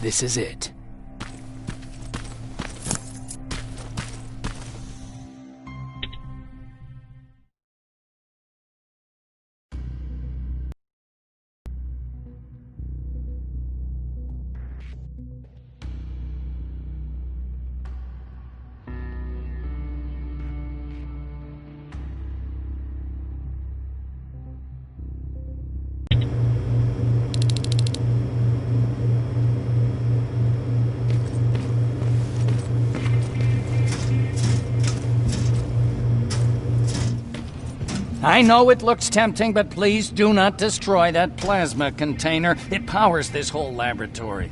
This is it. I know it looks tempting, but please do not destroy that plasma container. It powers this whole laboratory.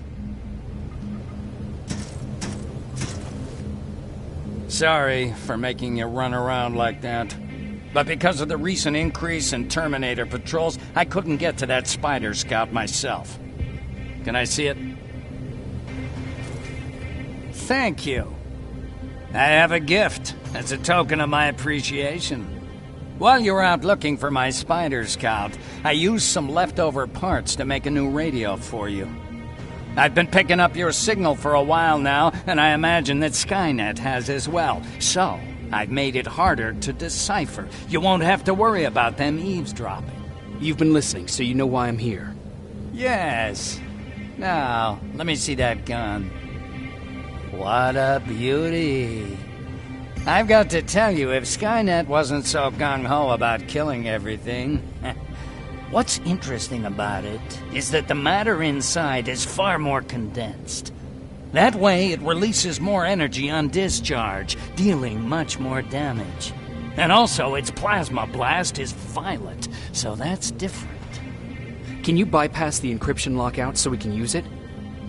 Sorry for making you run around like that. But because of the recent increase in Terminator patrols, I couldn't get to that Spider Scout myself. Can I see it? Thank you. I have a gift as a token of my appreciation. While you were out looking for my Spider Scout, I used some leftover parts to make a new radio for you. I've been picking up your signal for a while now, and I imagine that Skynet has as well. So, I've made it harder to decipher. You won't have to worry about them eavesdropping. You've been listening, so you know why I'm here. Yes. Now, let me see that gun. What a beauty. I've got to tell you, if Skynet wasn't so gung-ho about killing everything... What's interesting about it is that the matter inside is far more condensed. That way, it releases more energy on discharge, dealing much more damage. And also, its plasma blast is violent, so that's different. Can you bypass the encryption lockout so we can use it?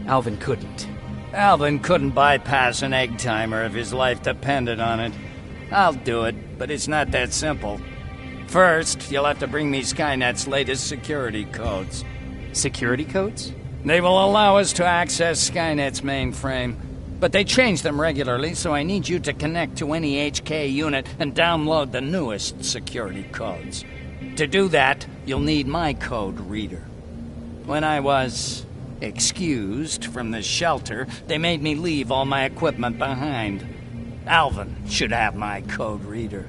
Alvin couldn't. Alvin couldn't bypass an egg timer if his life depended on it. I'll do it, but it's not that simple. First, you'll have to bring me Skynet's latest security codes. Security codes? They will allow us to access Skynet's mainframe. But they change them regularly, so I need you to connect to any HK unit and download the newest security codes. To do that, you'll need my code reader. When I was excused from the shelter, they made me leave all my equipment behind. Alvin should have my code reader.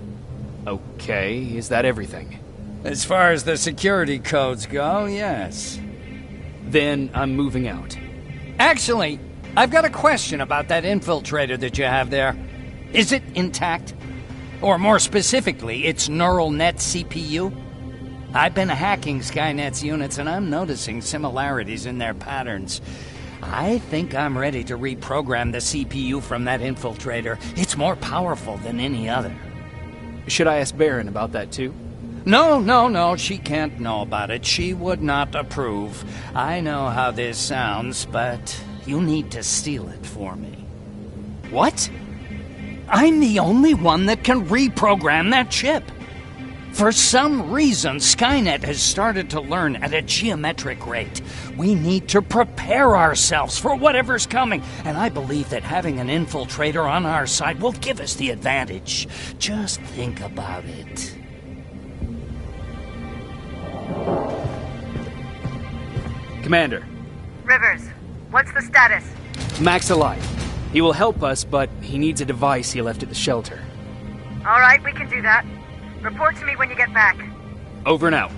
Okay, is that everything? As far as the security codes go, yes. Then I'm moving out. Actually, I've got a question about that infiltrator that you have there. Is it intact? Or more specifically, its neural net CPU? I've been hacking Skynet's units and I'm noticing similarities in their patterns. I think I'm ready to reprogram the CPU from that infiltrator. It's more powerful than any other. Should I ask Baron about that too? No, she can't know about it. She would not approve. I know how this sounds, but you need to steal it for me. What? I'm the only one that can reprogram that chip. For some reason, Skynet has started to learn at a geometric rate. We need to prepare ourselves for whatever's coming, and I believe that having an infiltrator on our side will give us the advantage. Just think about it. Commander. Rivers, what's the status? Mac's alive. He will help us, but he needs a device he left at the shelter. All right, we can do that. Report to me when you get back. Over and out.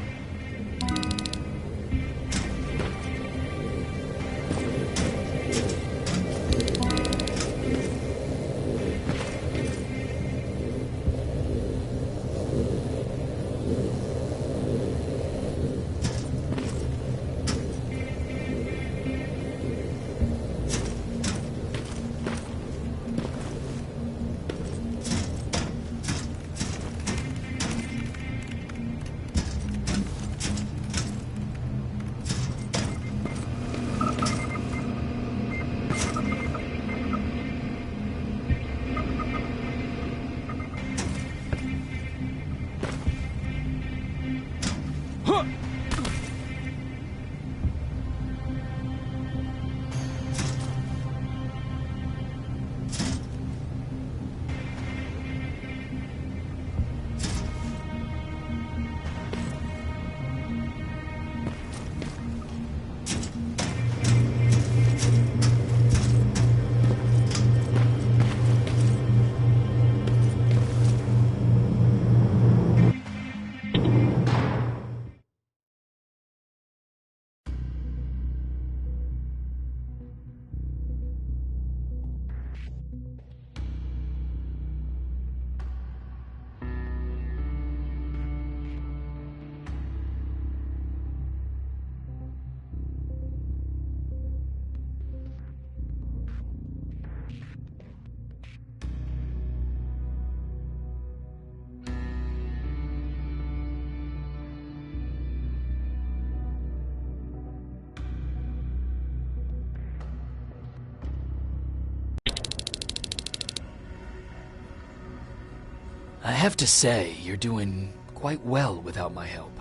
I have to say, you're doing quite well without my help.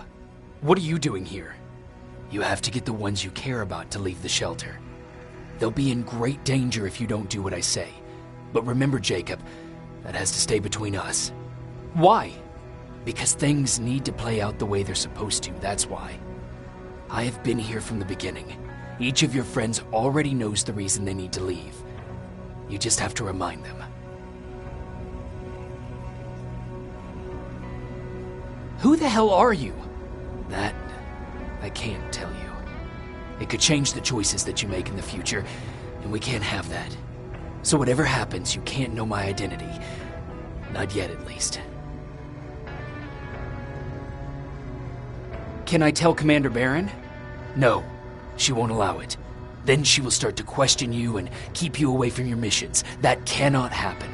What are you doing here? You have to get the ones you care about to leave the shelter. They'll be in great danger if you don't do what I say. But remember, Jacob, that has to stay between us. Why? Because things need to play out the way they're supposed to, that's why. I have been here from the beginning. Each of your friends already knows the reason they need to leave. You just have to remind them. Who the hell are you? That, I can't tell you. It could change the choices that you make in the future, and we can't have that. So whatever happens, you can't know my identity. Not yet, at least. Can I tell Commander Baron? No, she won't allow it. Then she will start to question you and keep you away from your missions. That cannot happen.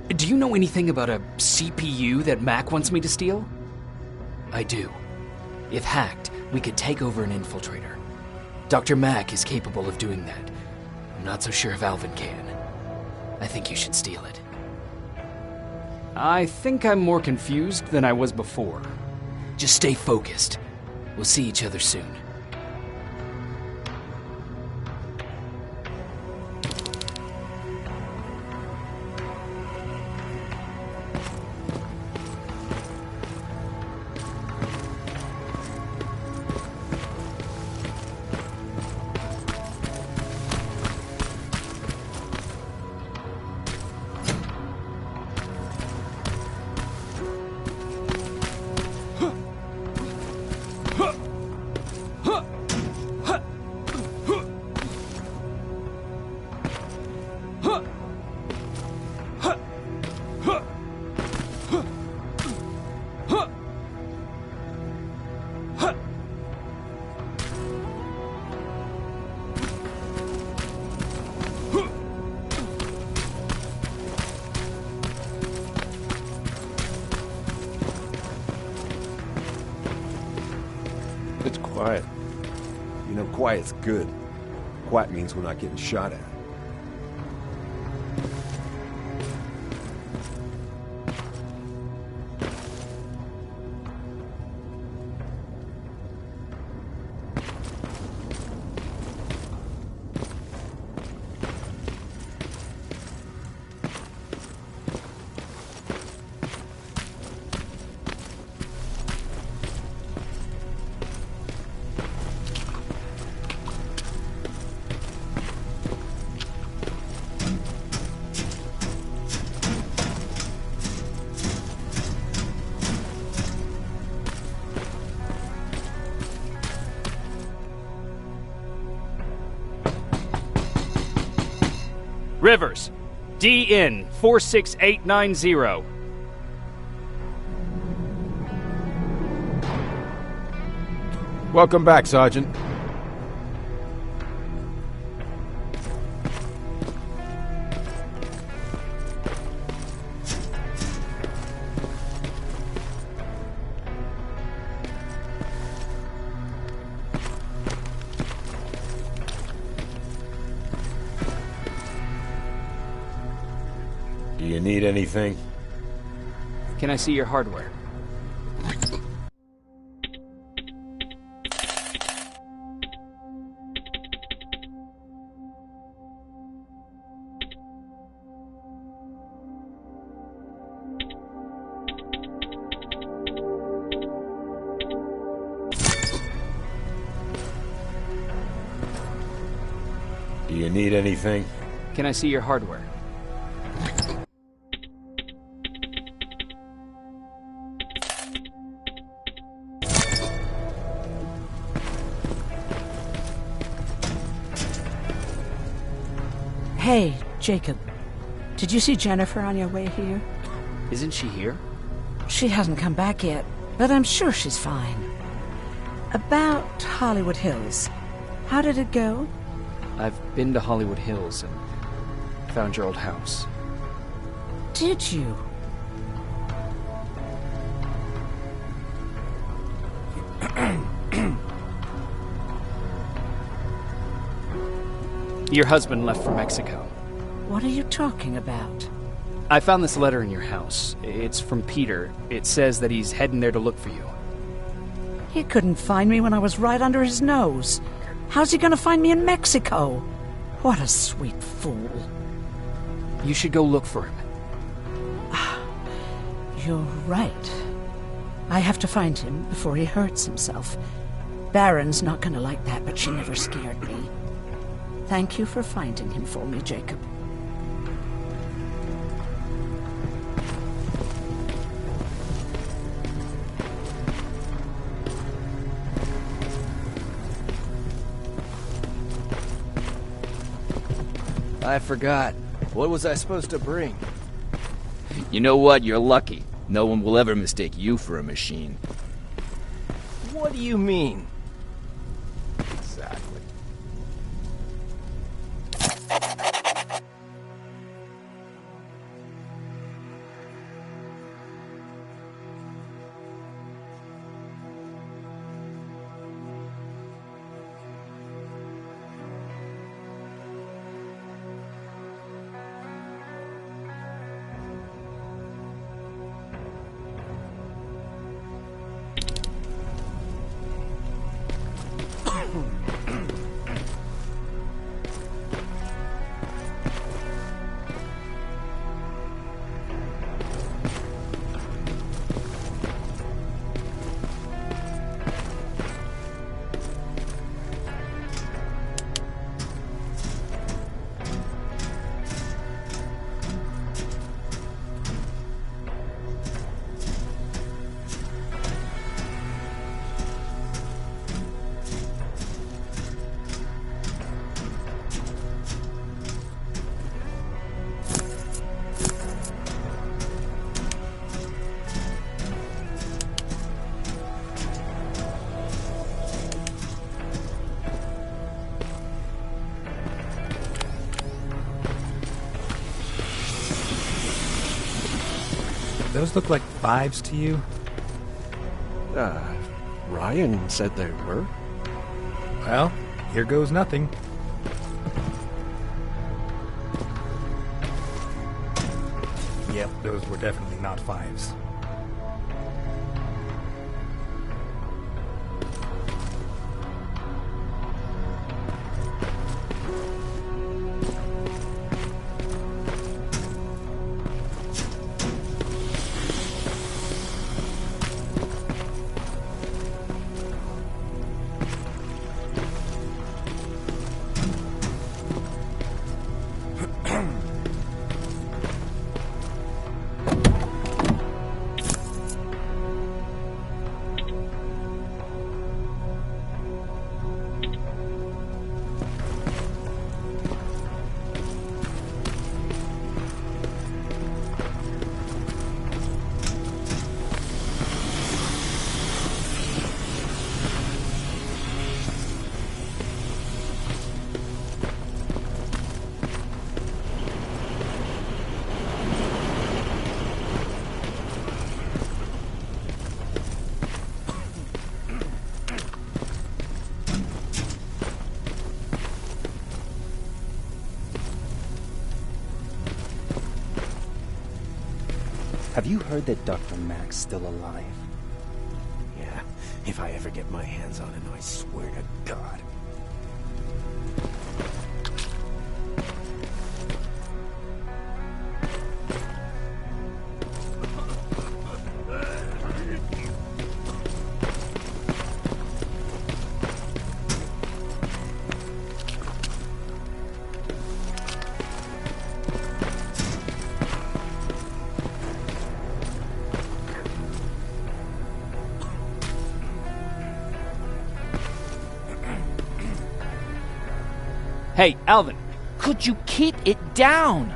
Do you know anything about a CPU that Mac wants me to steal? I do. If hacked, we could take over an infiltrator. Dr. Mac is capable of doing that. I'm not so sure if Alvin can. I think you should steal it. I think I'm more confused than I was before. Just stay focused. We'll see each other soon. It's quiet. You know, quiet's good. Quiet means we're not getting shot at. Rivers, DN 46890. Welcome back, Sergeant. Do you need anything? Can I see your hardware? Do you need anything? Can I see your hardware? Hey, Jacob. Did you see Jennifer on your way here? Isn't she here? She hasn't come back yet, but I'm sure she's fine. About Hollywood Hills. How did it go? I've been to Hollywood Hills and found your old house. Did you? Your husband left for Mexico. What are you talking about? I found this letter in your house. It's from Peter. It says that he's heading there to look for you. He couldn't find me when I was right under his nose. How's he gonna find me in Mexico? What a sweet fool. You should go look for him. You're right. I have to find him before he hurts himself. Baron's not gonna like that, but she never scared me. Thank you for finding him for me, Jacob. I forgot. What was I supposed to bring? You know what? You're lucky. No one will ever mistake you for a machine. What do you mean? Exactly. Those look like 5s to you? Ryan said they were. Well, here goes nothing. Yep, those were definitely not 5s. Have you heard that Dr. Mac's still alive? Yeah, if I ever get my hands on him, I swear to God. Hey, Alvin. Could you keep it down?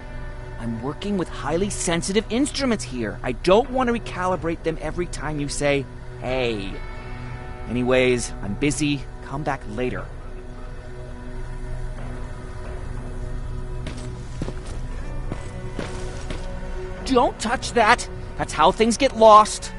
I'm working with highly sensitive instruments here. I don't want to recalibrate them every time you say, hey. Anyways, I'm busy. Come back later. Don't touch that. That's how things get lost.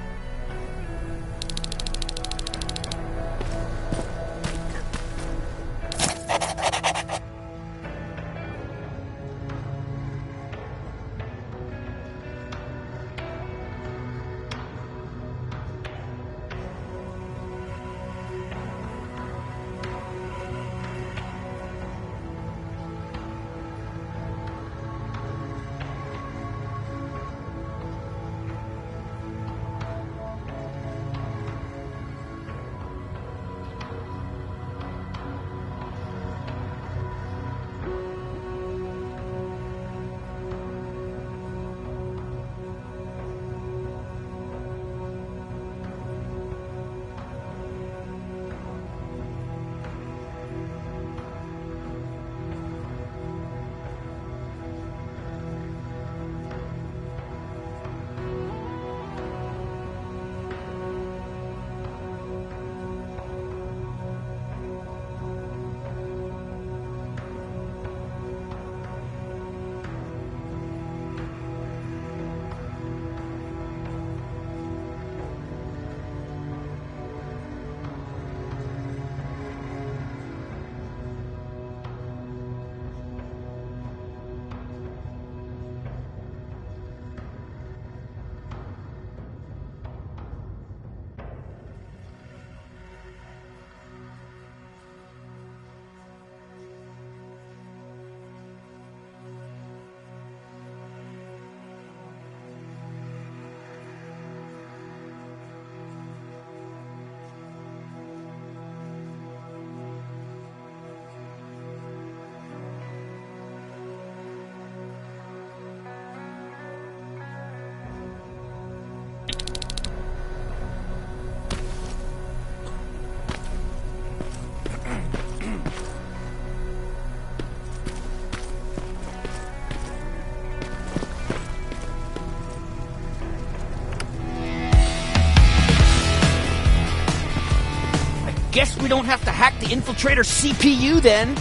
Guess we don't have to hack the infiltrator CPU then.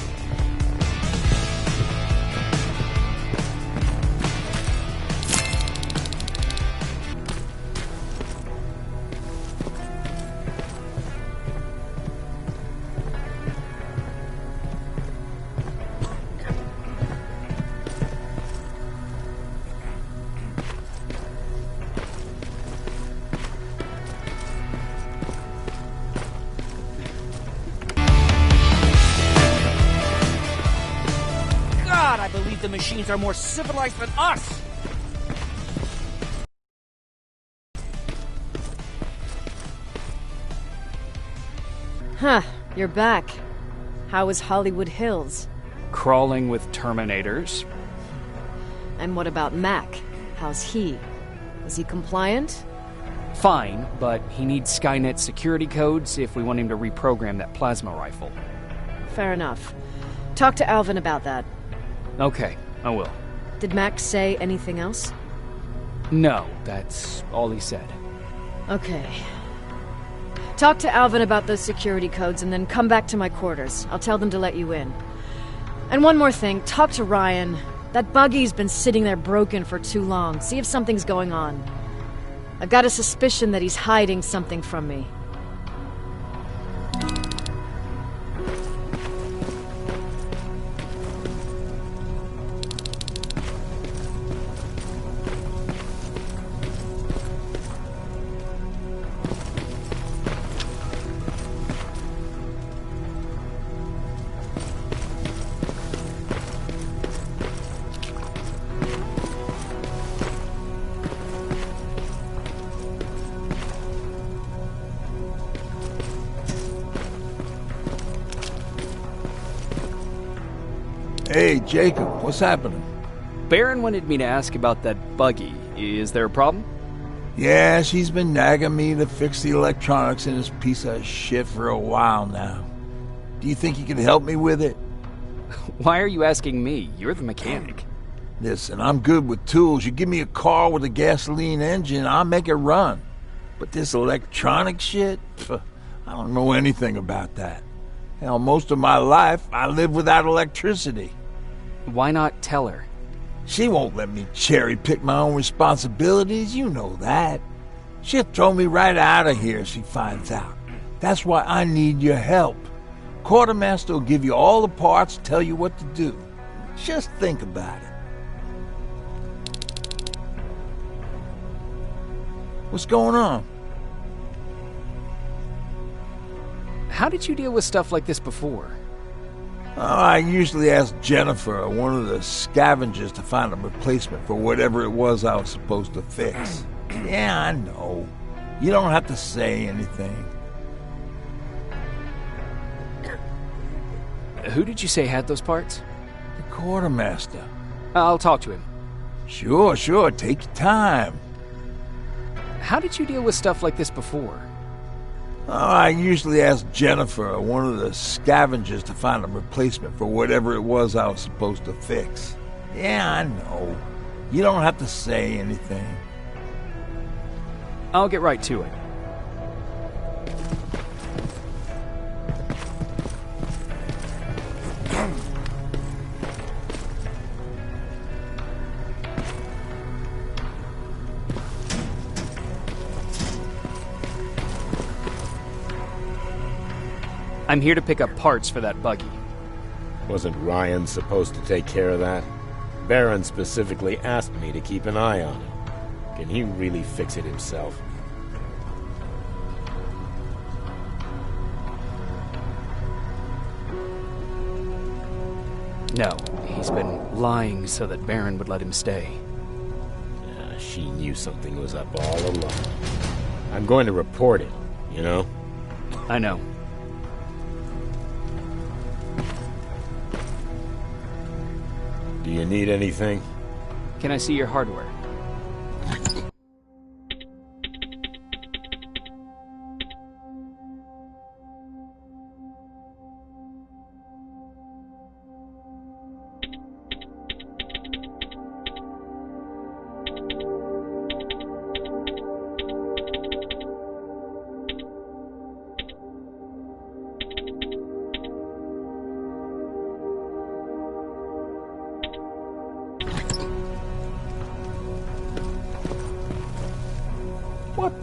I believe the machines are more civilized than us! Huh, you're back. How is Hollywood Hills? Crawling with Terminators. And what about Mac? How's he? Is he compliant? Fine, but he needs Skynet security codes if we want him to reprogram that plasma rifle. Fair enough. Talk to Alvin about that. Okay, I will. Did Max say anything else? No, that's all he said. Okay. Talk to Alvin about those security codes and then come back to my quarters. I'll tell them to let you in. And one more thing, talk to Ryan. That buggy's been sitting there broken for too long. See if something's going on. I've got a suspicion that he's hiding something from me. Hey, Jacob, what's happening? Baron wanted me to ask about that buggy. Is there a problem? Yeah, she's been nagging me to fix the electronics in this piece of shit for a while now. Do you think you can help me with it? Why are you asking me? You're the mechanic. Listen, I'm good with tools. You give me a car with a gasoline engine, I'll make it run. But this electronic shit? Pff, I don't know anything about that. Hell, most of my life, I live without electricity. Why not tell her? She won't let me cherry-pick my own responsibilities, you know that. She'll throw me right out of here if she finds out. That's why I need your help. Quartermaster will give you all the parts, tell you what to do. Just think about it. What's going on? How did you deal with stuff like this before? Oh, I usually ask Jennifer or one of the scavengers to find a replacement for whatever it was I was supposed to fix. Yeah, I know. You don't have to say anything. Who did you say had those parts? The quartermaster. I'll talk to him. Sure, take your time. How did you deal with stuff like this before? Oh, I usually ask Jennifer or one of the scavengers to find a replacement for whatever it was I was supposed to fix. Yeah, I know. You don't have to say anything. I'll get right to it. I'm here to pick up parts for that buggy. Wasn't Ryan supposed to take care of that? Baron specifically asked me to keep an eye on it. Can he really fix it himself? No, he's been lying so that Baron would let him stay. She knew something was up all along. I'm going to report it, you know? I know. Do you need anything? Can I see your hardware?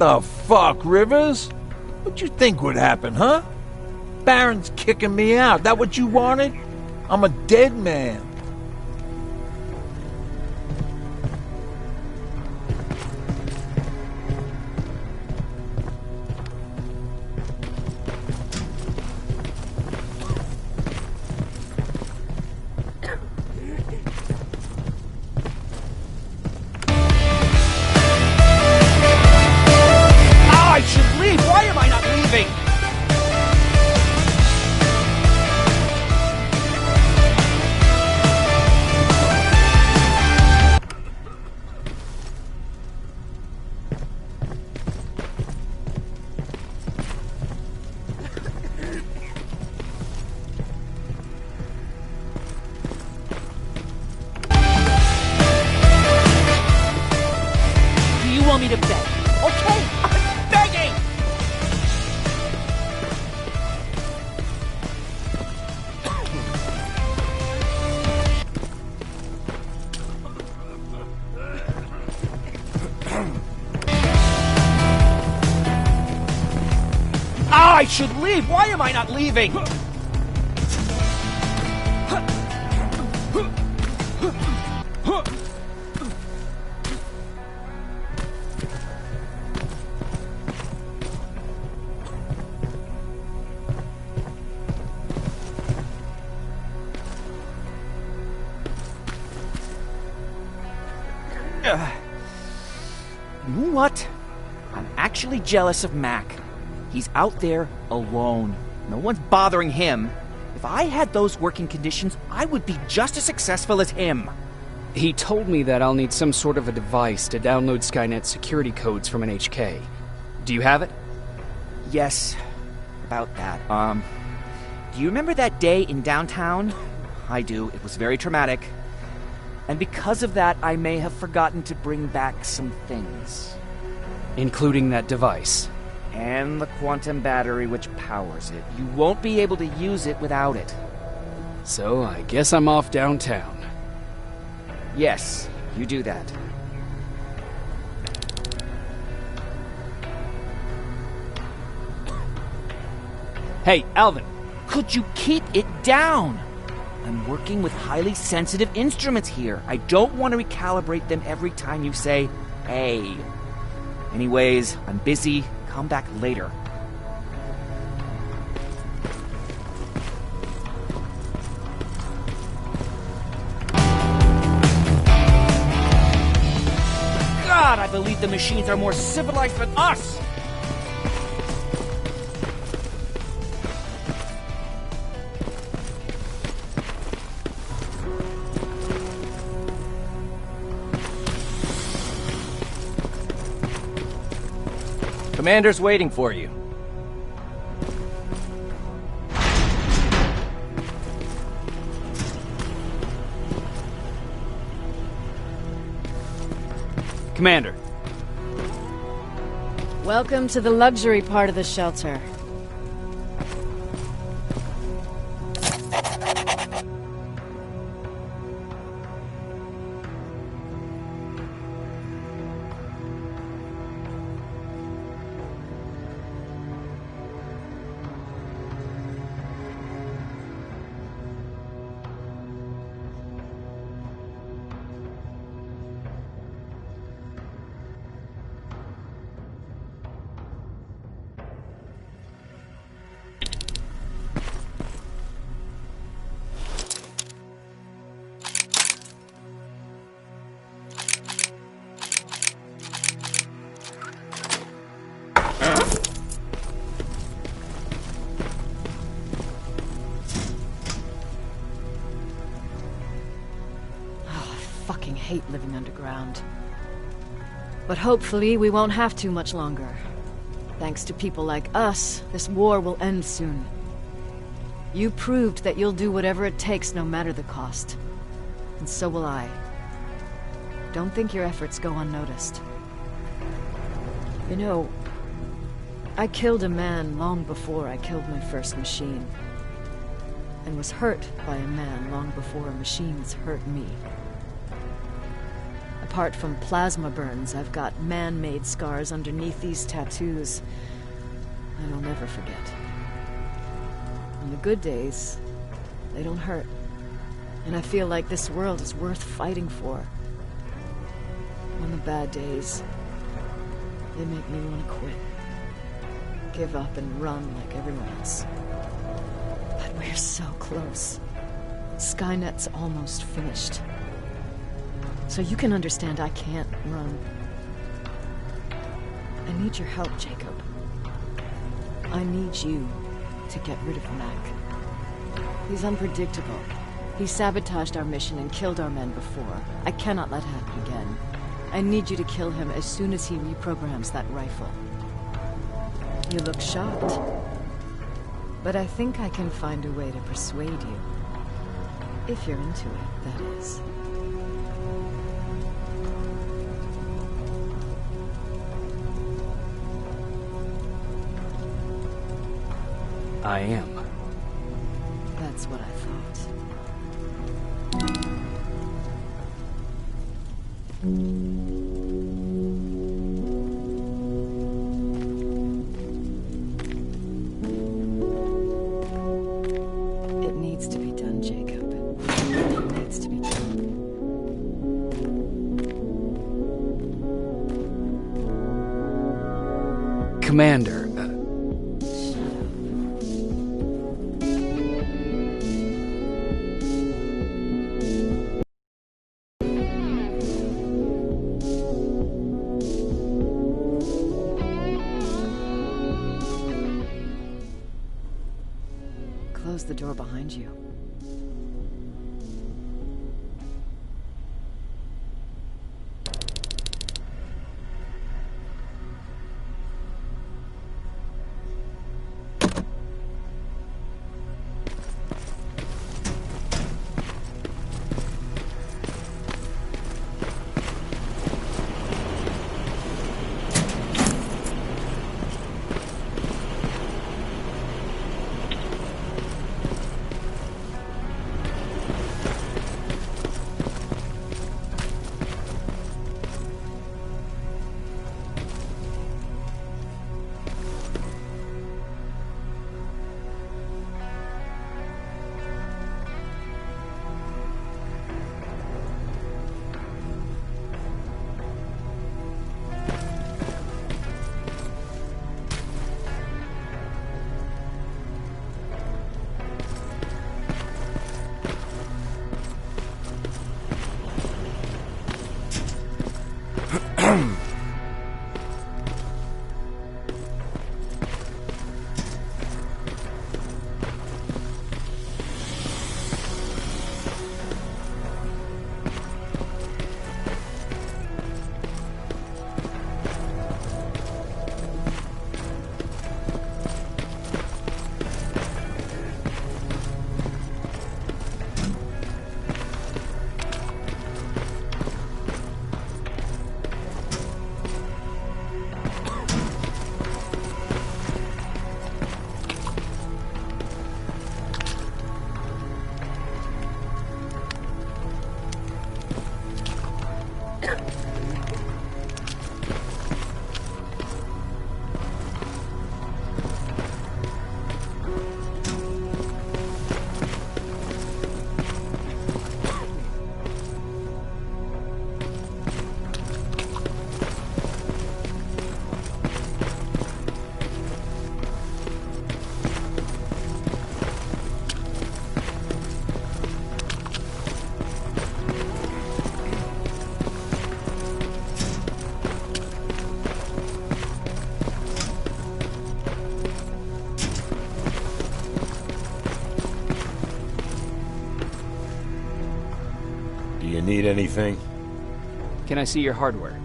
The fuck, Rivers? What'd you think would happen, huh? Baron's kicking me out. That what you wanted? I'm a dead man. I should leave! Why am I not leaving? Do you want me to beg? Okay, I'm begging! I should leave! Why am I not leaving? You know what? I'm actually jealous of Mac. He's out there alone. No one's bothering him. If I had those working conditions, I would be just as successful as him. He told me that I'll need some sort of a device to download Skynet's security codes from an HK. Do you have it? Yes, about that. Do you remember that day in downtown? I do. It was very traumatic. And because of that, I may have forgotten to bring back some things. Including that device. And the quantum battery which powers it. You won't be able to use it without it. So I guess I'm off downtown. Yes, you do that. Hey, Alvin! Could you keep it down? I'm working with highly sensitive instruments here. I don't want to recalibrate them every time you say, hey. Anyways, I'm busy. Come back later. God, I believe the machines are more civilized than us! Commander's waiting for you. Commander. Welcome to the luxury part of the shelter. I hate living underground. But hopefully we won't have to much longer. Thanks to people like us, this war will end soon. You proved that you'll do whatever it takes no matter the cost. And so will I. Don't think your efforts go unnoticed. You know, I killed a man long before I killed my first machine. And was hurt by a man long before machines hurt me. Apart from plasma burns, I've got man-made scars underneath these tattoos that I'll never forget. On the good days, they don't hurt. And I feel like this world is worth fighting for. On the bad days, they make me want to quit. Give up and run like everyone else. But we're so close. Skynet's almost finished. So you can understand I can't run. I need your help, Jacob. I need you to get rid of Mac. He's unpredictable. He sabotaged our mission and killed our men before. I cannot let it happen again. I need you to kill him as soon as he reprograms that rifle. You look shocked. But I think I can find a way to persuade you. If you're into it, that is. I am. That's what I thought. It needs to be done, Jacob. It needs to be done. Commander, Close the door behind you. Do you need anything? can I see your hardware?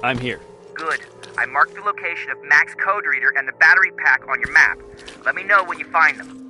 I'm here. Good. I marked the location of Mac's code reader and the battery pack on your map. Let me know when you find them.